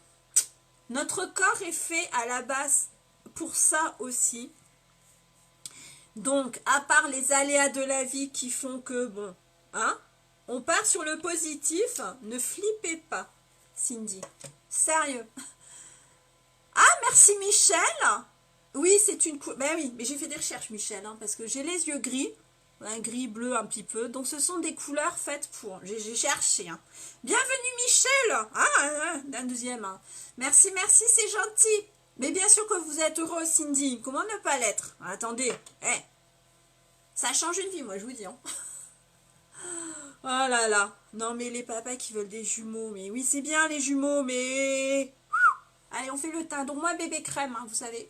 Notre corps est fait à la base pour ça aussi. Donc, à part les aléas de la vie qui font que, bon, hein, on part sur le positif. Ne flippez pas, Cindy. Sérieux. Ah, merci Michel. Oui, c'est une couleur. Ben oui, mais j'ai fait des recherches, Michel, hein, parce que j'ai les yeux gris. Un gris bleu un petit peu. Donc, ce sont des couleurs faites pour. J'ai cherché. Hein. Bienvenue, Michel. Ah, un deuxième. Hein. Merci, c'est gentil. Mais bien sûr que vous êtes heureux, Cindy. Comment ne pas l'être? Attendez. Ça change une vie, moi, je vous dis. Hein. Oh là là. Non, mais les papas qui veulent des jumeaux. Mais oui, c'est bien, les jumeaux, mais... Allez, on fait le teint. Donc, moi, bébé crème, hein, vous savez.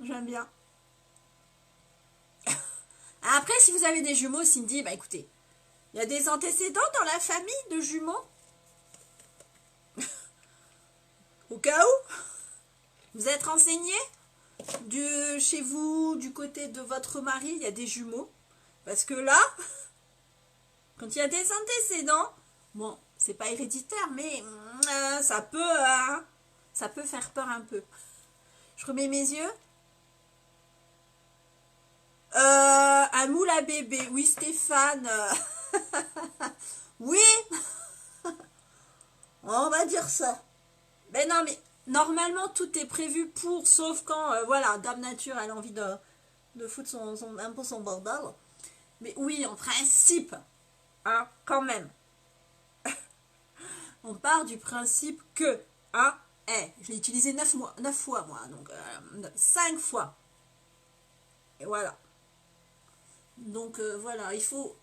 J'aime bien. Après, si vous avez des jumeaux, Cindy, bah écoutez, il y a des antécédents dans la famille de jumeaux. Au cas où, vous êtes renseigné chez vous, du côté de votre mari, il y a des jumeaux. Parce que là, quand il y a des antécédents, bon, c'est pas héréditaire, mais ça peut faire peur un peu. Je remets mes yeux. Un moule à bébé. Oui, Stéphane. Oui. On va dire ça. Ben non, mais normalement, tout est prévu pour, sauf quand, voilà, Dame Nature, elle a envie de foutre un peu son bordel. Mais oui, en principe, hein, quand même. On part du principe que, hein, je l'ai utilisé 9 fois, moi, donc 5 fois. Et voilà. Donc, voilà, il faut...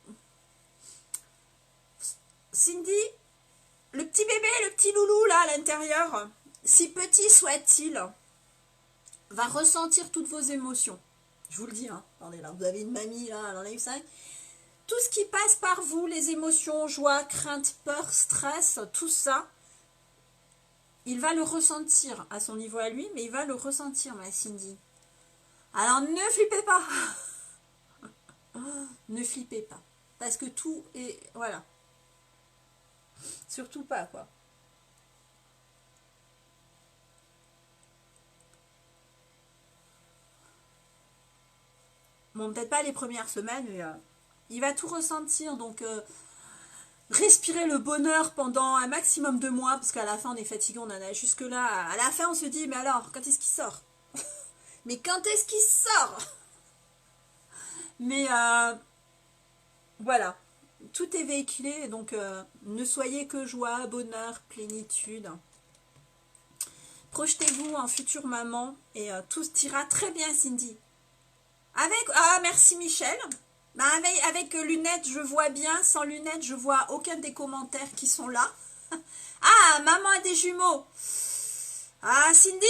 Cindy, le petit bébé, le petit loulou, là, à l'intérieur, si petit soit-il, va ressentir toutes vos émotions. Je vous le dis, hein. Attendez, là, vous avez une mamie, là, elle en a eu 5. Tout ce qui passe par vous, les émotions, joie, crainte, peur, stress, tout ça, il va le ressentir à son niveau à lui, mais il va le ressentir, ma Cindy. Alors, ne flippez pas. Ne flippez pas. Parce que tout est... Voilà. Surtout pas, quoi. Bon, peut-être pas les premières semaines, mais il va tout ressentir. Donc, respirer le bonheur pendant un maximum de mois, parce qu'à la fin, on est fatigué, on en a jusque-là. À la fin, on se dit, mais alors, quand est-ce qu'il sort? Mais quand est-ce qu'il sort? Mais, voilà. Tout est véhiculé, donc ne soyez que joie, bonheur, plénitude. Projetez-vous en future maman et tout ira très bien, Cindy. Ah, merci Michel. Bah, avec lunettes, je vois bien. Sans lunettes, je vois aucun des commentaires qui sont là. Ah, maman a des jumeaux. Ah, Cindy.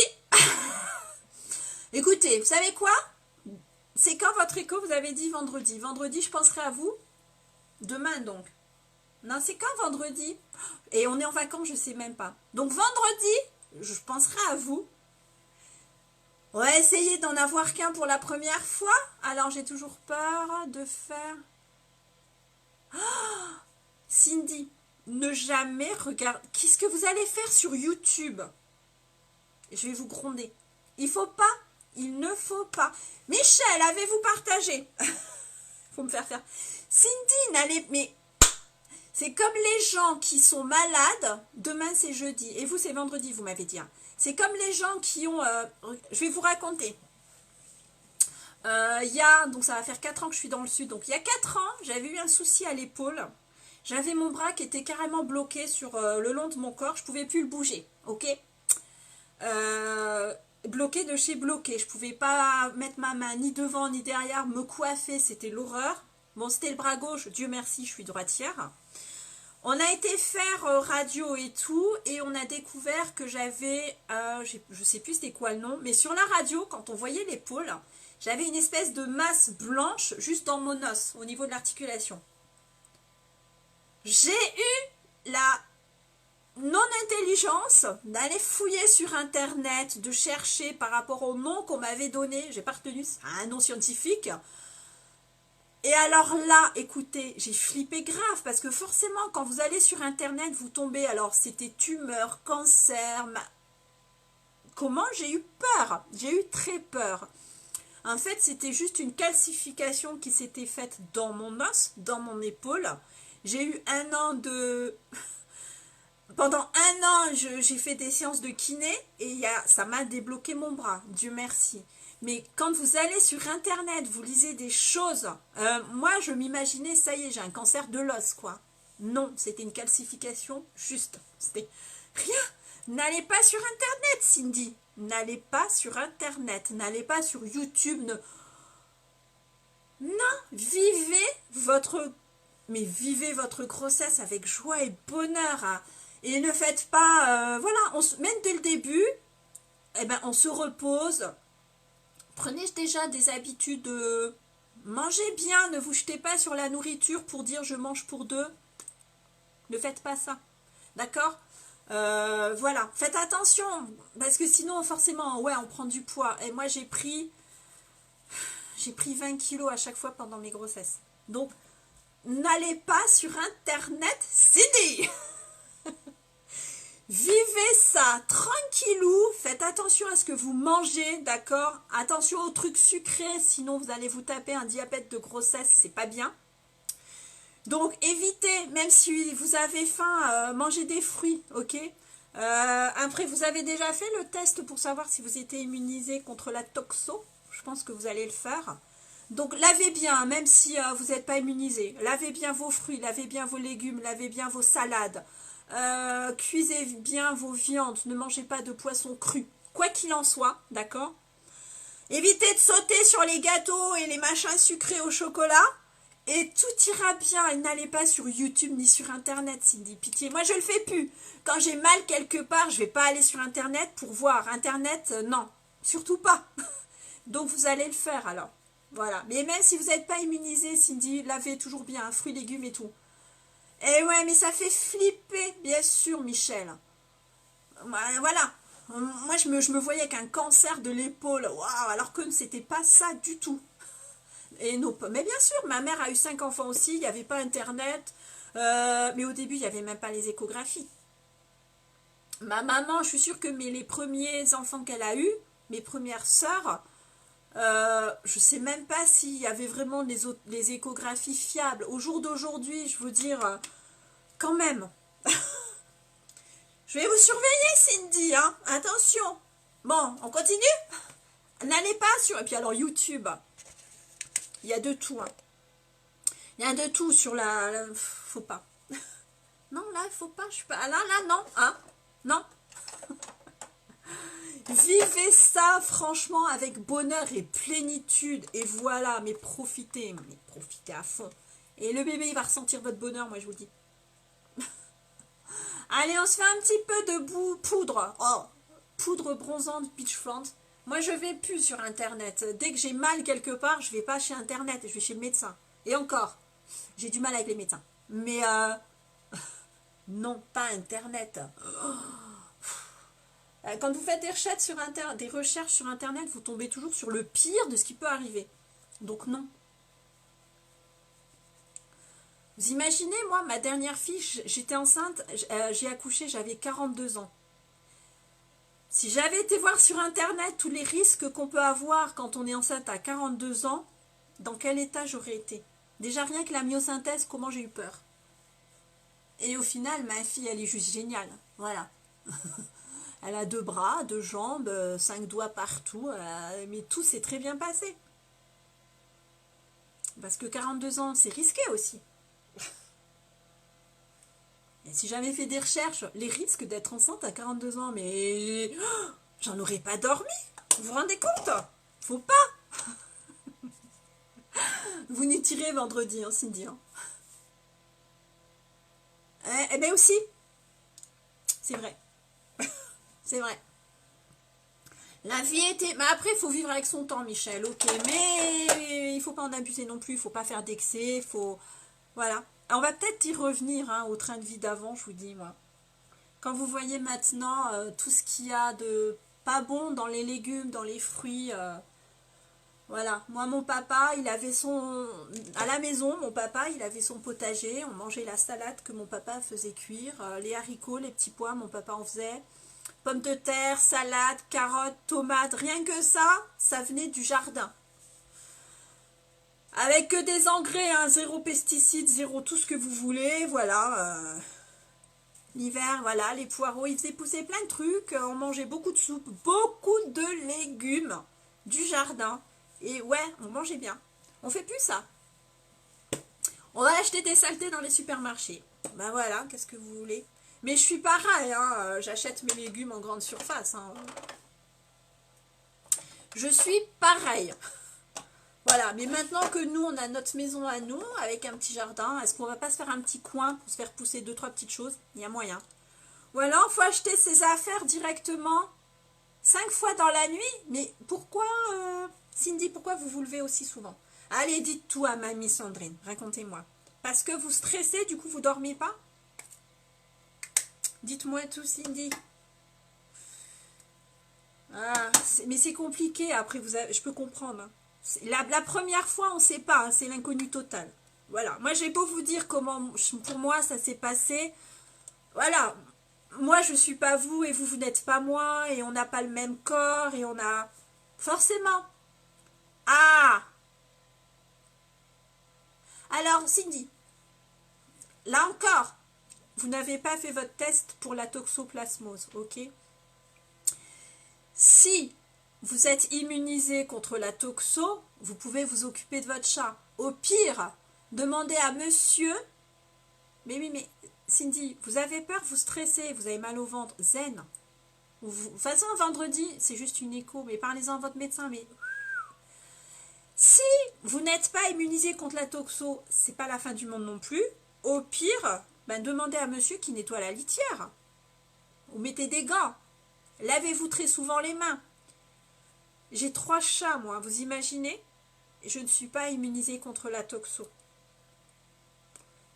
Écoutez, vous savez quoi? C'est quand votre écho, vous avez dit vendredi. Vendredi, je penserai à vous. Demain, donc. Non, c'est quand vendredi? Et on est en vacances, je sais même pas. Donc, vendredi, je penserai à vous. On va essayer d'en avoir qu'un pour la première fois. Alors, j'ai toujours peur de faire... Oh, Cindy, ne jamais regarder... Qu'est-ce que vous allez faire sur YouTube? Je vais vous gronder. Il faut pas. Il ne faut pas. Michel, avez-vous partagé? Faut me faire faire. Cindy, n'allez... Mais... C'est comme les gens qui sont malades. Demain, c'est jeudi. Et vous, c'est vendredi, vous m'avez dit. C'est comme les gens qui ont... je vais vous raconter. Donc ça va faire 4 ans que je suis dans le sud. Donc il y a 4 ans, j'avais eu un souci à l'épaule. J'avais mon bras qui était carrément bloqué sur le long de mon corps. Je ne pouvais plus le bouger. Ok, bloqué de chez bloqué. Je ne pouvais pas mettre ma main ni devant ni derrière, me coiffer. C'était l'horreur. Bon, c'était le bras gauche. Dieu merci, je suis droitière. On a été faire radio et tout, et on a découvert que j'avais, je sais plus c'était quoi le nom, mais sur la radio, quand on voyait l'épaule, j'avais une espèce de masse blanche juste dans mon os, au niveau de l'articulation. J'ai eu la non-intelligence d'aller fouiller sur Internet, de chercher par rapport au nom qu'on m'avait donné, j'ai pas retenu un nom scientifique. Et alors là, écoutez, j'ai flippé grave, parce que forcément, quand vous allez sur Internet, vous tombez, alors c'était tumeur, cancer, comment j'ai eu peur? J'ai eu très peur. En fait, c'était juste une calcification qui s'était faite dans mon os, dans mon épaule. J'ai eu 1 an de... Pendant 1 an, j'ai fait des séances de kiné, et ça m'a débloqué mon bras, Dieu merci. Mais quand vous allez sur Internet, vous lisez des choses. Moi, je m'imaginais, ça y est, j'ai un cancer de l'os, quoi. Non, c'était une calcification juste. C'était rien. N'allez pas sur Internet, Cindy. N'allez pas sur Internet. N'allez pas sur YouTube. Non, vivez votre grossesse avec joie et bonheur. Hein. Et ne faites pas... voilà, même dès le début, eh ben, on se repose... Prenez déjà des habitudes, mangez bien, ne vous jetez pas sur la nourriture pour dire je mange pour 2. Ne faites pas ça, d'accord? Voilà, faites attention, parce que sinon forcément, ouais, on prend du poids. Et moi j'ai pris 20 kilos à chaque fois pendant mes grossesses. Donc, n'allez pas sur Internet, Cindy. Vivez ça tranquillou, faites attention à ce que vous mangez, d'accord? Attention aux trucs sucrés, sinon vous allez vous taper un diabète de grossesse, c'est pas bien. Donc évitez, même si vous avez faim, mangez des fruits, ok? Après, vous avez déjà fait le test pour savoir si vous étiez immunisé contre la toxo? Je pense que vous allez le faire. Donc lavez bien, même si vous n'êtes pas immunisé. Lavez bien vos fruits, lavez bien vos légumes, lavez bien vos salades. Cuisez bien vos viandes, ne mangez pas de poisson cru, quoi qu'il en soit, d'accord? Évitez de sauter sur les gâteaux et les machins sucrés au chocolat. Et tout ira bien. Et n'allez pas sur YouTube ni sur Internet, Cindy. Pitié. Moi, je le fais plus. Quand j'ai mal quelque part, je vais pas aller sur Internet pour voir. Internet, non. Surtout pas. Donc, vous allez le faire, alors. Voilà. Mais même si vous n'êtes pas immunisé, Cindy, lavez toujours bien. Fruits, légumes et tout. Eh ouais, mais ça fait flipper, bien sûr, Michel. Voilà. Moi, je me voyais avec un cancer de l'épaule. Waouh, alors que c'était pas ça du tout. Mais bien sûr, ma mère a eu 5 enfants aussi, il n'y avait pas Internet, mais au début, il n'y avait même pas les échographies. Ma maman, je suis sûre que les premiers enfants qu'elle a eus, mes premières sœurs, je ne sais même pas s'il y avait vraiment les échographies fiables. Au jour d'aujourd'hui, je veux dire, quand même. Je vais vous surveiller, Cindy, hein. Attention. Bon, on continue. N'allez pas sur... Et puis alors, YouTube... Il y a de tout. Hein. Il y a de tout sur faut pas. Non, là, il faut pas. Je suis pas. Là, non. Hein? Non. Vivez ça, franchement, avec bonheur et plénitude. Et voilà, mais profitez à fond. Et le bébé, il va ressentir votre bonheur, moi, je vous le dis. Allez, on se fait un petit peu de poudre. Oh, poudre bronzante Beachfront. Moi, je vais plus sur Internet. Dès que j'ai mal quelque part, je vais pas chez Internet, je vais chez le médecin. Et encore, j'ai du mal avec les médecins. Mais non, pas Internet. Quand vous faites des recherches sur Internet, vous tombez toujours sur le pire de ce qui peut arriver. Donc non. Vous imaginez, moi, ma dernière fille, j'étais enceinte, j'ai accouché, j'avais 42 ans. Si j'avais été voir sur Internet tous les risques qu'on peut avoir quand on est enceinte à 42 ans, dans quel état j'aurais été? Déjà rien que la myosynthèse, comment j'ai eu peur. Et au final, ma fille, elle est juste géniale. Voilà. Elle a 2 bras, 2 jambes, 5 doigts partout, mais tout s'est très bien passé. Parce que 42 ans, c'est risqué aussi. Et si j'avais fait des recherches, les risques d'être enceinte à 42 ans, mais j'en aurais pas dormi. Vous vous rendez compte? Faut pas. Vous n'y tirez vendredi, hein, Cindy. Hein. Eh bien aussi. C'est vrai. C'est vrai. La vie était... Mais après, il faut vivre avec son temps, Michel. Ok, mais il faut pas en abuser non plus. Il faut pas faire d'excès. Faut... Voilà. On va peut-être y revenir hein, au train de vie d'avant, je vous dis, moi. Quand vous voyez maintenant tout ce qu'il y a de pas bon dans les légumes, dans les fruits, voilà. Moi, mon papa, il avait son... À la maison, mon papa, il avait son potager. On mangeait la salade que mon papa faisait cuire. Les haricots, les petits pois, mon papa en faisait. Pommes de terre, salade, carottes, tomates. Rien que ça venait du jardin. Avec que des engrais, hein, zéro pesticides, zéro tout ce que vous voulez, voilà. L'hiver, voilà, les poireaux, ils faisaient pousser plein de trucs. On mangeait beaucoup de soupe, beaucoup de légumes du jardin. Et ouais, on mangeait bien. On fait plus ça. On va acheter des saletés dans les supermarchés. Ben voilà, qu'est-ce que vous voulez? Mais je suis pareil, hein, j'achète mes légumes en grande surface. Hein. Je suis pareil. Voilà, mais maintenant que nous, on a notre maison à nous, avec un petit jardin, est-ce qu'on va pas se faire un petit coin pour se faire pousser 2-3 petites choses? Il y a moyen. Ou alors, il faut acheter ses affaires directement 5 fois dans la nuit. Mais pourquoi, Cindy, pourquoi vous vous levez aussi souvent? Allez, dites tout à mamie Sandrine, racontez-moi. Parce que vous stressez, du coup, vous dormez pas? Dites-moi tout, Cindy. Ah, mais c'est compliqué, après, je peux comprendre. Hein. La première fois, on ne sait pas, hein, c'est l'inconnu total. Voilà, moi j'ai beau vous dire comment, pour moi, ça s'est passé. Voilà, moi je ne suis pas vous et vous n'êtes pas moi et on n'a pas le même corps et on a... Forcément. Ah! Alors, Cindy, là encore, vous n'avez pas fait votre test pour la toxoplasmose, ok? Si vous êtes immunisé contre la toxo, vous pouvez vous occuper de votre chat. Au pire, demandez à monsieur, mais oui, mais Cindy, vous avez peur, vous stressez, vous avez mal au ventre, zen. De toute façon, vendredi, c'est juste une écho, mais parlez-en à votre médecin. Mais si vous n'êtes pas immunisé contre la toxo, c'est pas la fin du monde non plus. Au pire, ben, demandez à monsieur qui nettoie la litière. Ou mettez des gants. Lavez-vous très souvent les mains. J'ai 3 chats, moi, vous imaginez? Je ne suis pas immunisée contre la toxo.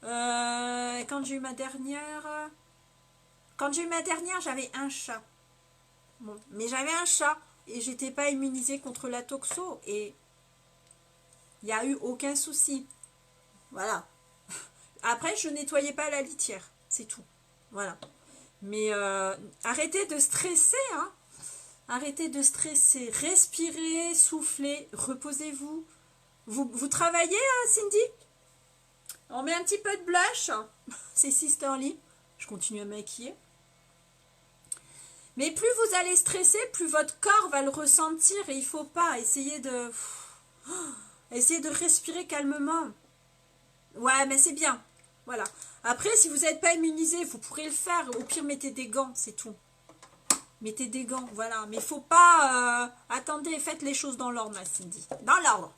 Quand j'ai eu ma dernière... j'avais un chat. Bon, mais j'avais un chat et j'étais pas immunisée contre la toxo et il n'y a eu aucun souci. Voilà. Après, je nettoyais pas la litière. C'est tout. Voilà. Mais arrêtez de stresser, hein. Arrêtez de stresser. Respirez, soufflez, reposez-vous. Vous travaillez, hein, Cindy? On met un petit peu de blush. C'est Sisterly. Je continue à maquiller. Mais plus vous allez stresser, plus votre corps va le ressentir et il ne faut pas essayer de respirer calmement. Ouais, mais c'est bien. Voilà. Après, si vous n'êtes pas immunisé, vous pourrez le faire. Au pire, mettez des gants, c'est tout. Mettez des gants, voilà. Mais il ne faut pas... attendez, faites les choses dans l'ordre, Cindy. Dans l'ordre.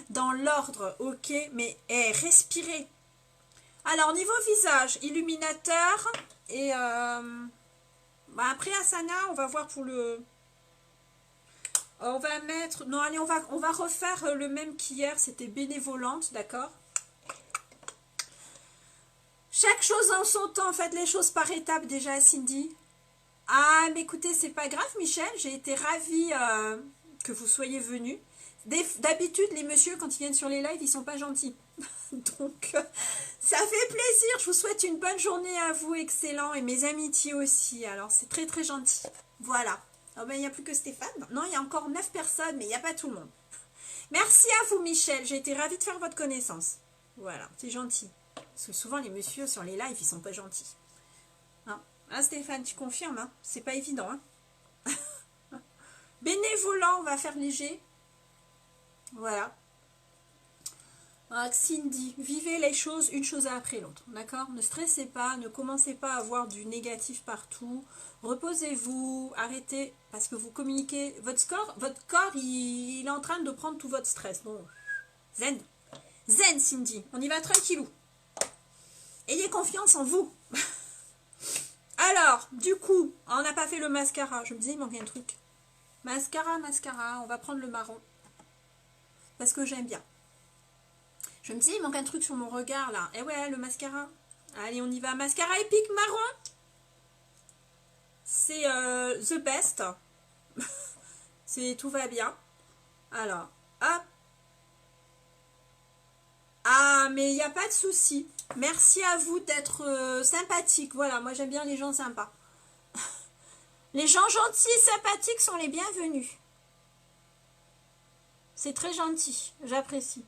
Dans l'ordre, ok. Mais respirez. Alors, niveau visage, illuminateur et... après Asana, on va voir pour le... On va mettre... Non, allez, on va refaire le même qu'hier. C'était bénévolente, d'accord? Chaque chose en son temps. Faites les choses par étapes déjà, Cindy. Ah, mais écoutez, c'est pas grave, Michel. J'ai été ravie que vous soyez venu. D'habitude, les messieurs, quand ils viennent sur les lives, ils sont pas gentils. Donc, ça fait plaisir. Je vous souhaite une bonne journée à vous, excellent. Et mes amitiés aussi. Alors, c'est très, très gentil. Voilà. Oh ben, il n'y a plus que Stéphane. Non, il y a encore 9 personnes, mais il n'y a pas tout le monde. Merci à vous, Michel. J'ai été ravie de faire votre connaissance. Voilà, c'est gentil. Parce que souvent, les messieurs sur les lives, ils sont pas gentils. Hein, Stéphane, tu confirmes, hein? C'est pas évident, hein? Bénévolant, on va faire léger. Voilà. Cindy, vivez les choses une chose après l'autre, d'accord? Ne stressez pas, ne commencez pas à avoir du négatif partout. Reposez-vous, arrêtez, parce que vous communiquez. Votre corps, il est en train de prendre tout votre stress. Donc, zen. Zen, Cindy, on y va tranquillou. Ayez confiance en vous. Alors, du coup, on n'a pas fait le mascara. Je me disais, il manquait un truc. Mascara, on va prendre le marron. Parce que j'aime bien. Je me dis, il manque un truc sur mon regard, là. Eh ouais, le mascara. Allez, on y va. Mascara épique marron. C'est the best. Tout va bien. Alors, hop. Ah, mais il n'y a pas de souci. Merci à vous d'être sympathique. Voilà, moi j'aime bien les gens sympas. Les gens gentils et sympathiques sont les bienvenus. C'est très gentil. J'apprécie.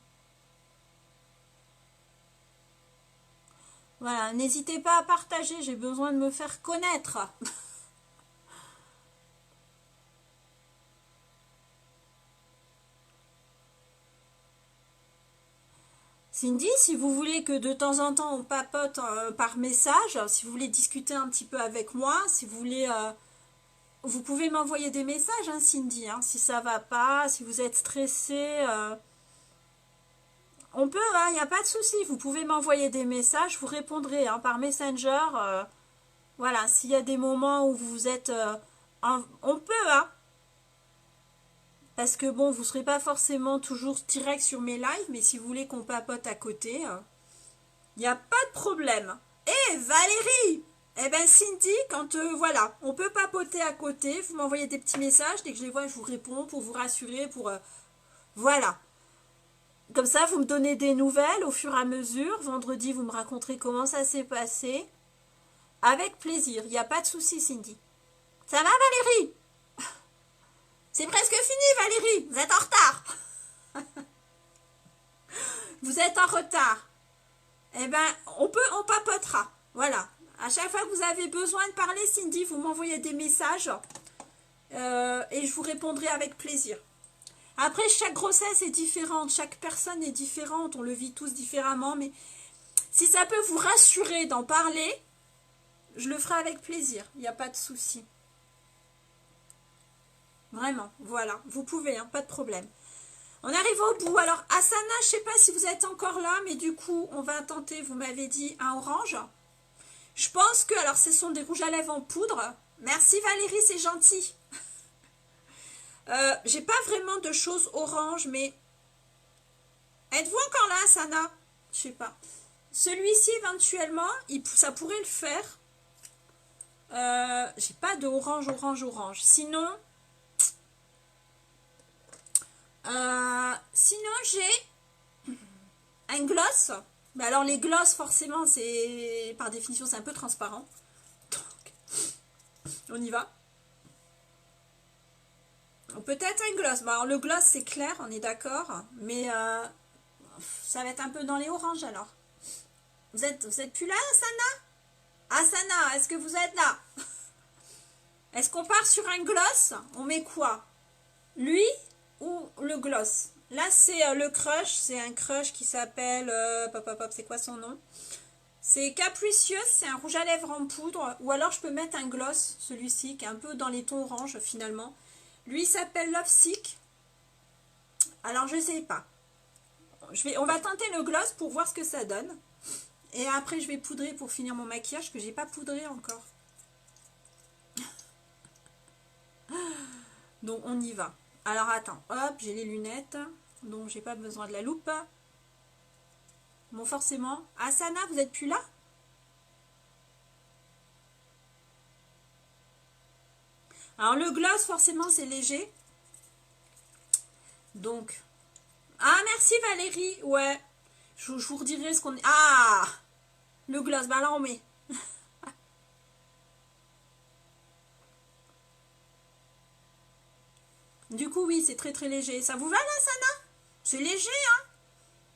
Voilà, n'hésitez pas à partager, j'ai besoin de me faire connaître. Cindy, si vous voulez que de temps en temps on papote par message, si vous voulez discuter un petit peu avec moi, si vous voulez... vous pouvez m'envoyer des messages, hein, Cindy, hein, si ça va pas, si vous êtes stressé... On peut, il n'y a pas de souci. Vous pouvez m'envoyer des messages, je vous répondrai hein, par Messenger. Voilà, s'il y a des moments où vous êtes... on peut, hein. Parce que bon, vous ne serez pas forcément toujours direct sur mes lives, mais si vous voulez qu'on papote à côté, il n'y a pas de problème. Eh, Valérie! Eh ben Cindy, quand voilà, on peut papoter à côté, vous m'envoyez des petits messages, dès que je les vois, je vous réponds pour vous rassurer, pour... voilà. Comme ça, vous me donnez des nouvelles au fur et à mesure. Vendredi, vous me raconterez comment ça s'est passé. Avec plaisir. Il n'y a pas de souci, Cindy. Ça va, Valérie? C'est presque fini, Valérie. Vous êtes en retard. Vous êtes en retard. Eh ben, on papotera. Voilà. À chaque fois que vous avez besoin de parler, Cindy, vous m'envoyez des messages. Et je vous répondrai avec plaisir. Après, chaque grossesse est différente, chaque personne est différente, on le vit tous différemment, mais Si ça peut vous rassurer d'en parler, je le ferai avec plaisir. Il n'y a pas de souci. Vraiment, voilà. Vous pouvez, hein, pas de problème. On arrive au bout. Alors, Asana, je ne sais pas si vous êtes encore là, mais du coup, on va tenter, vous m'avez dit, un orange. Je pense que, alors, ce sont des rouges à lèvres en poudre. Merci Valérie, c'est gentil. J'ai pas vraiment de choses orange, mais... Êtes-vous encore là, Asana? Je sais pas. Celui-ci, éventuellement, ça pourrait le faire. J'ai pas de orange. Sinon j'ai un gloss. Mais alors les gloss, forcément, c'est par définition, c'est un peu transparent. Donc, on y va. Peut-être un gloss. Bon, alors le gloss, c'est clair, on est d'accord. Mais ça va être un peu dans les oranges, alors. Vous êtes plus là, Asana? Asana, est-ce que vous êtes là? Est-ce qu'on part sur un gloss? On met quoi? Lui ou le gloss? Là, c'est le crush. C'est un crush qui s'appelle... c'est quoi son nom? C'est Capricious. C'est un rouge à lèvres en poudre. Ou alors, je peux mettre un gloss, celui-ci, qui est un peu dans les tons orange, finalement. Lui, il s'appelle Love Sick. Alors, je sais pas. On va tenter le gloss pour voir ce que ça donne. Et après, je vais poudrer pour finir mon maquillage, que j'ai pas poudré encore. Donc, on y va. Alors, attends. Hop, j'ai les lunettes. Donc, j'ai pas besoin de la loupe. Bon, forcément. Asana, vous êtes plus là? Alors, le gloss, forcément, c'est léger. Donc. Ah, merci Valérie. Ouais. Je vous redirai ce qu'on est. Ah! Le gloss, bah là, on met. Du coup, oui, c'est très très léger. Ça vous va là, Sana? C'est léger, hein?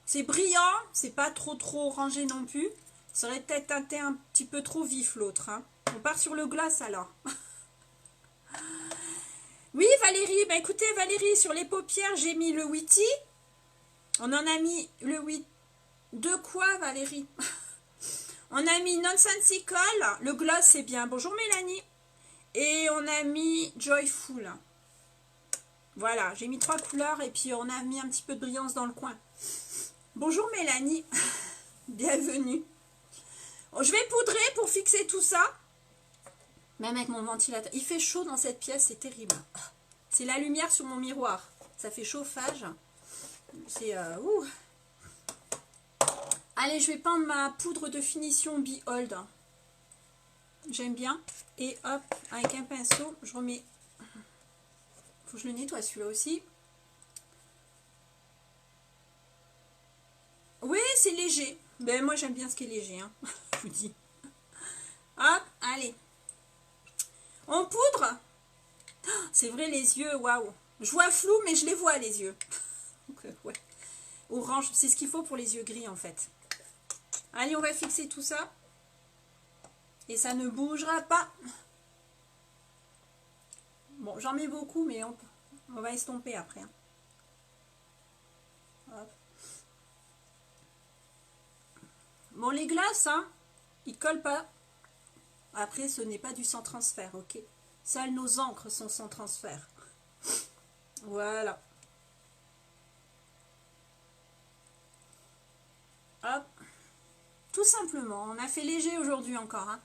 C'est brillant, c'est pas trop orangé non plus. Ça aurait peut-être teinté un petit peu trop vif l'autre. Hein. On part sur le gloss alors. Oui, Valérie, bah écoutez, Valérie, sur les paupières, j'ai mis le Witty. On en a mis le Witty. De quoi, Valérie? On a mis Nonsensical. Le gloss, c'est bien. Bonjour, Mélanie. Et on a mis Joyful. Voilà, j'ai mis 3 couleurs et puis on a mis un petit peu de brillance dans le coin. Bonjour Mélanie, bienvenue. Je vais poudrer pour fixer tout ça. Même avec mon ventilateur. Il fait chaud dans cette pièce, c'est terrible. C'est la lumière sur mon miroir. Ça fait chauffage. C'est... ouh. Allez, je vais prendre ma poudre de finition Behold. J'aime bien. Et hop, avec un pinceau, je remets... Faut que je le nettoie celui-là aussi. Oui, c'est léger. Ben moi j'aime bien ce qui est léger, hein. Je vous dis. Hop, allez. On poudre. C'est vrai, les yeux, waouh. Je vois flou, mais je les vois, les yeux. Donc, ouais. Orange, c'est ce qu'il faut pour les yeux gris, en fait. Allez, on va fixer tout ça. Et ça ne bougera pas. Bon, j'en mets beaucoup, mais on va estomper après. Hein. Hop. Bon, les glaces, hein, ils collent pas. Après, ce n'est pas du sans transfert, ok? Seules nos encres sont sans transfert. Voilà. Hop. Tout simplement. On a fait léger aujourd'hui encore, hein.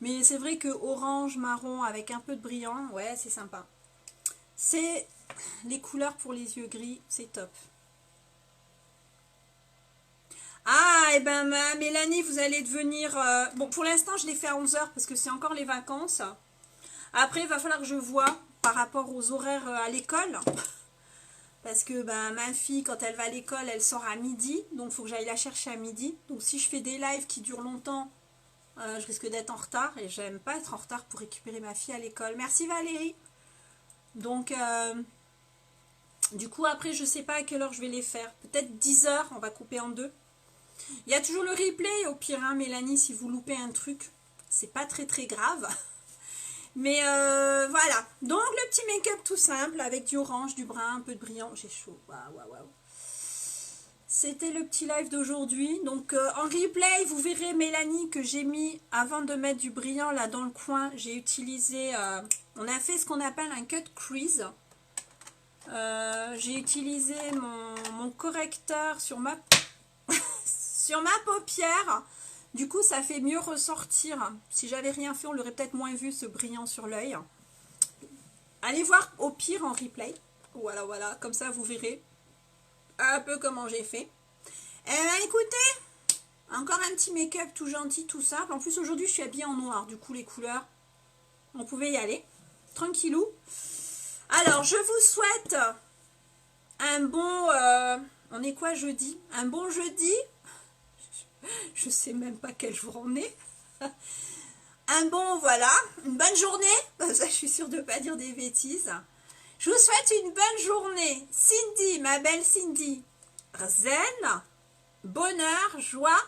Mais c'est vrai que orange, marron avec un peu de brillant, ouais, c'est sympa. C'est les couleurs pour les yeux gris, c'est top. Ah, et ben Mélanie, vous allez devenir... bon, pour l'instant, je l'ai fait à 11 h parce que c'est encore les vacances. Après, il va falloir que je vois par rapport aux horaires à l'école. Parce que ben, ma fille, quand elle va à l'école, elle sort à midi. Donc, il faut que j'aille la chercher à midi. Donc, si je fais des lives qui durent longtemps... je risque d'être en retard et j'aime pas être en retard pour récupérer ma fille à l'école. Merci Valérie. Donc, du coup, après, je sais pas à quelle heure je vais les faire. Peut-être 10 h, on va couper en deux. Il y a toujours le replay, au pire, hein, Mélanie, si vous loupez un truc, c'est pas très très grave. Mais voilà. Donc, le petit make-up tout simple avec du orange, du brun, un peu de brillant. J'ai chaud. Waouh, waouh, waouh. c'était le petit live d'aujourd'hui. Donc en replay, vous verrez Mélanie que j'ai mis, avant de mettre du brillant là dans le coin, j'ai utilisé, on a fait ce qu'on appelle un cut crease. J'ai utilisé mon correcteur sur ma, sur ma paupière. Du coup, ça fait mieux ressortir. Si j'avais rien fait, on l'aurait peut-être moins vu, ce brillant sur l'œil. Allez voir au pire en replay. Voilà, voilà, comme ça vous verrez un peu comment j'ai fait. Eh bien, écoutez, encore un petit make-up tout gentil, tout simple. En plus, aujourd'hui, je suis habillée en noir. Du coup, les couleurs, on pouvait y aller. Tranquillou. Alors, je vous souhaite un bon... on est quoi jeudi? Un bon jeudi. Je sais même pas quel jour on est. Un bon, voilà, une bonne journée. Ça, je suis sûre de ne pas dire des bêtises. Je vous souhaite une bonne journée. Cindy, ma belle Cindy. Zen, bonheur, joie.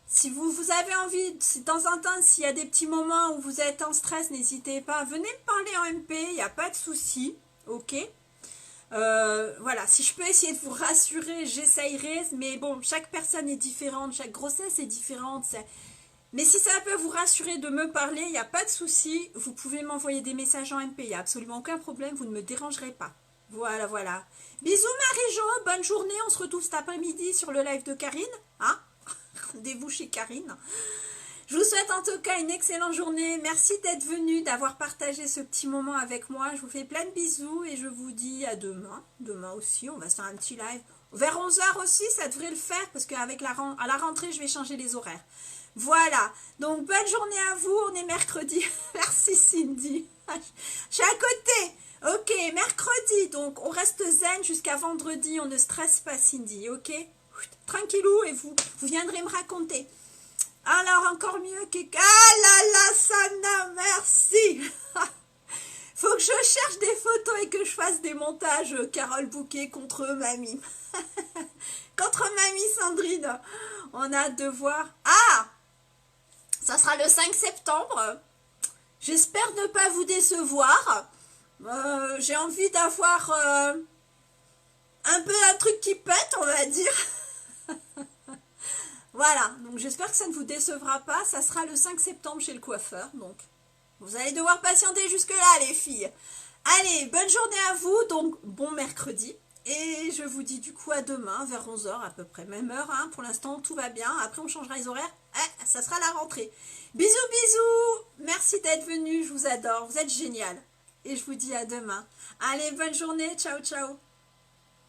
Si vous avez envie, de temps en temps, s'il y a des petits moments où vous êtes en stress, n'hésitez pas. Venez me parler en MP, il n'y a pas de souci. Ok. Voilà, si je peux essayer de vous rassurer, j'essayerai. Mais bon, chaque personne est différente, chaque grossesse est différente. Mais si ça peut vous rassurer de me parler, il n'y a pas de souci. Vous pouvez m'envoyer des messages en MP. Il n'y a absolument aucun problème. Vous ne me dérangerez pas. Voilà, voilà. Bisous Marie-Jo. Bonne journée. On se retrouve cet après-midi sur le live de Karine. Hein? Rendez-vous chez Karine. Je vous souhaite en tout cas une excellente journée. Merci d'être venu, d'avoir partagé ce petit moment avec moi. Je vous fais plein de bisous et je vous dis à demain. Demain aussi, on va se faire un petit live. Vers 11 h aussi, ça devrait le faire parce qu'avec à la rentrée, je vais changer les horaires. Voilà, donc bonne journée à vous, on est mercredi. Merci Cindy. Je suis à côté. Ok, mercredi, donc on reste zen jusqu'à vendredi, on ne stresse pas Cindy, ok? Tranquillou et vous viendrez me raconter. Alors encore mieux que... Ah là là, Sana, merci. Faut que je cherche des photos et que je fasse des montages Carole Bouquet contre mamie. Contre mamie Sandrine. On a hâte de voir. Ah! Ça sera le 5 septembre. J'espère ne pas vous décevoir. J'ai envie d'avoir un peu un truc qui pète, on va dire. Voilà, donc j'espère que ça ne vous décevra pas. Ça sera le 5 septembre chez le coiffeur. Donc, vous allez devoir patienter jusque-là, les filles. Allez, bonne journée à vous. Donc, bon mercredi. Et je vous dis du coup à demain, vers 11 h à peu près. Même heure, hein. Pour l'instant, tout va bien. Après, on changera les horaires. Ça sera la rentrée. Bisous, bisous. Merci d'être venu. Je vous adore. Vous êtes génial. Et je vous dis à demain. Allez, bonne journée. Ciao, ciao.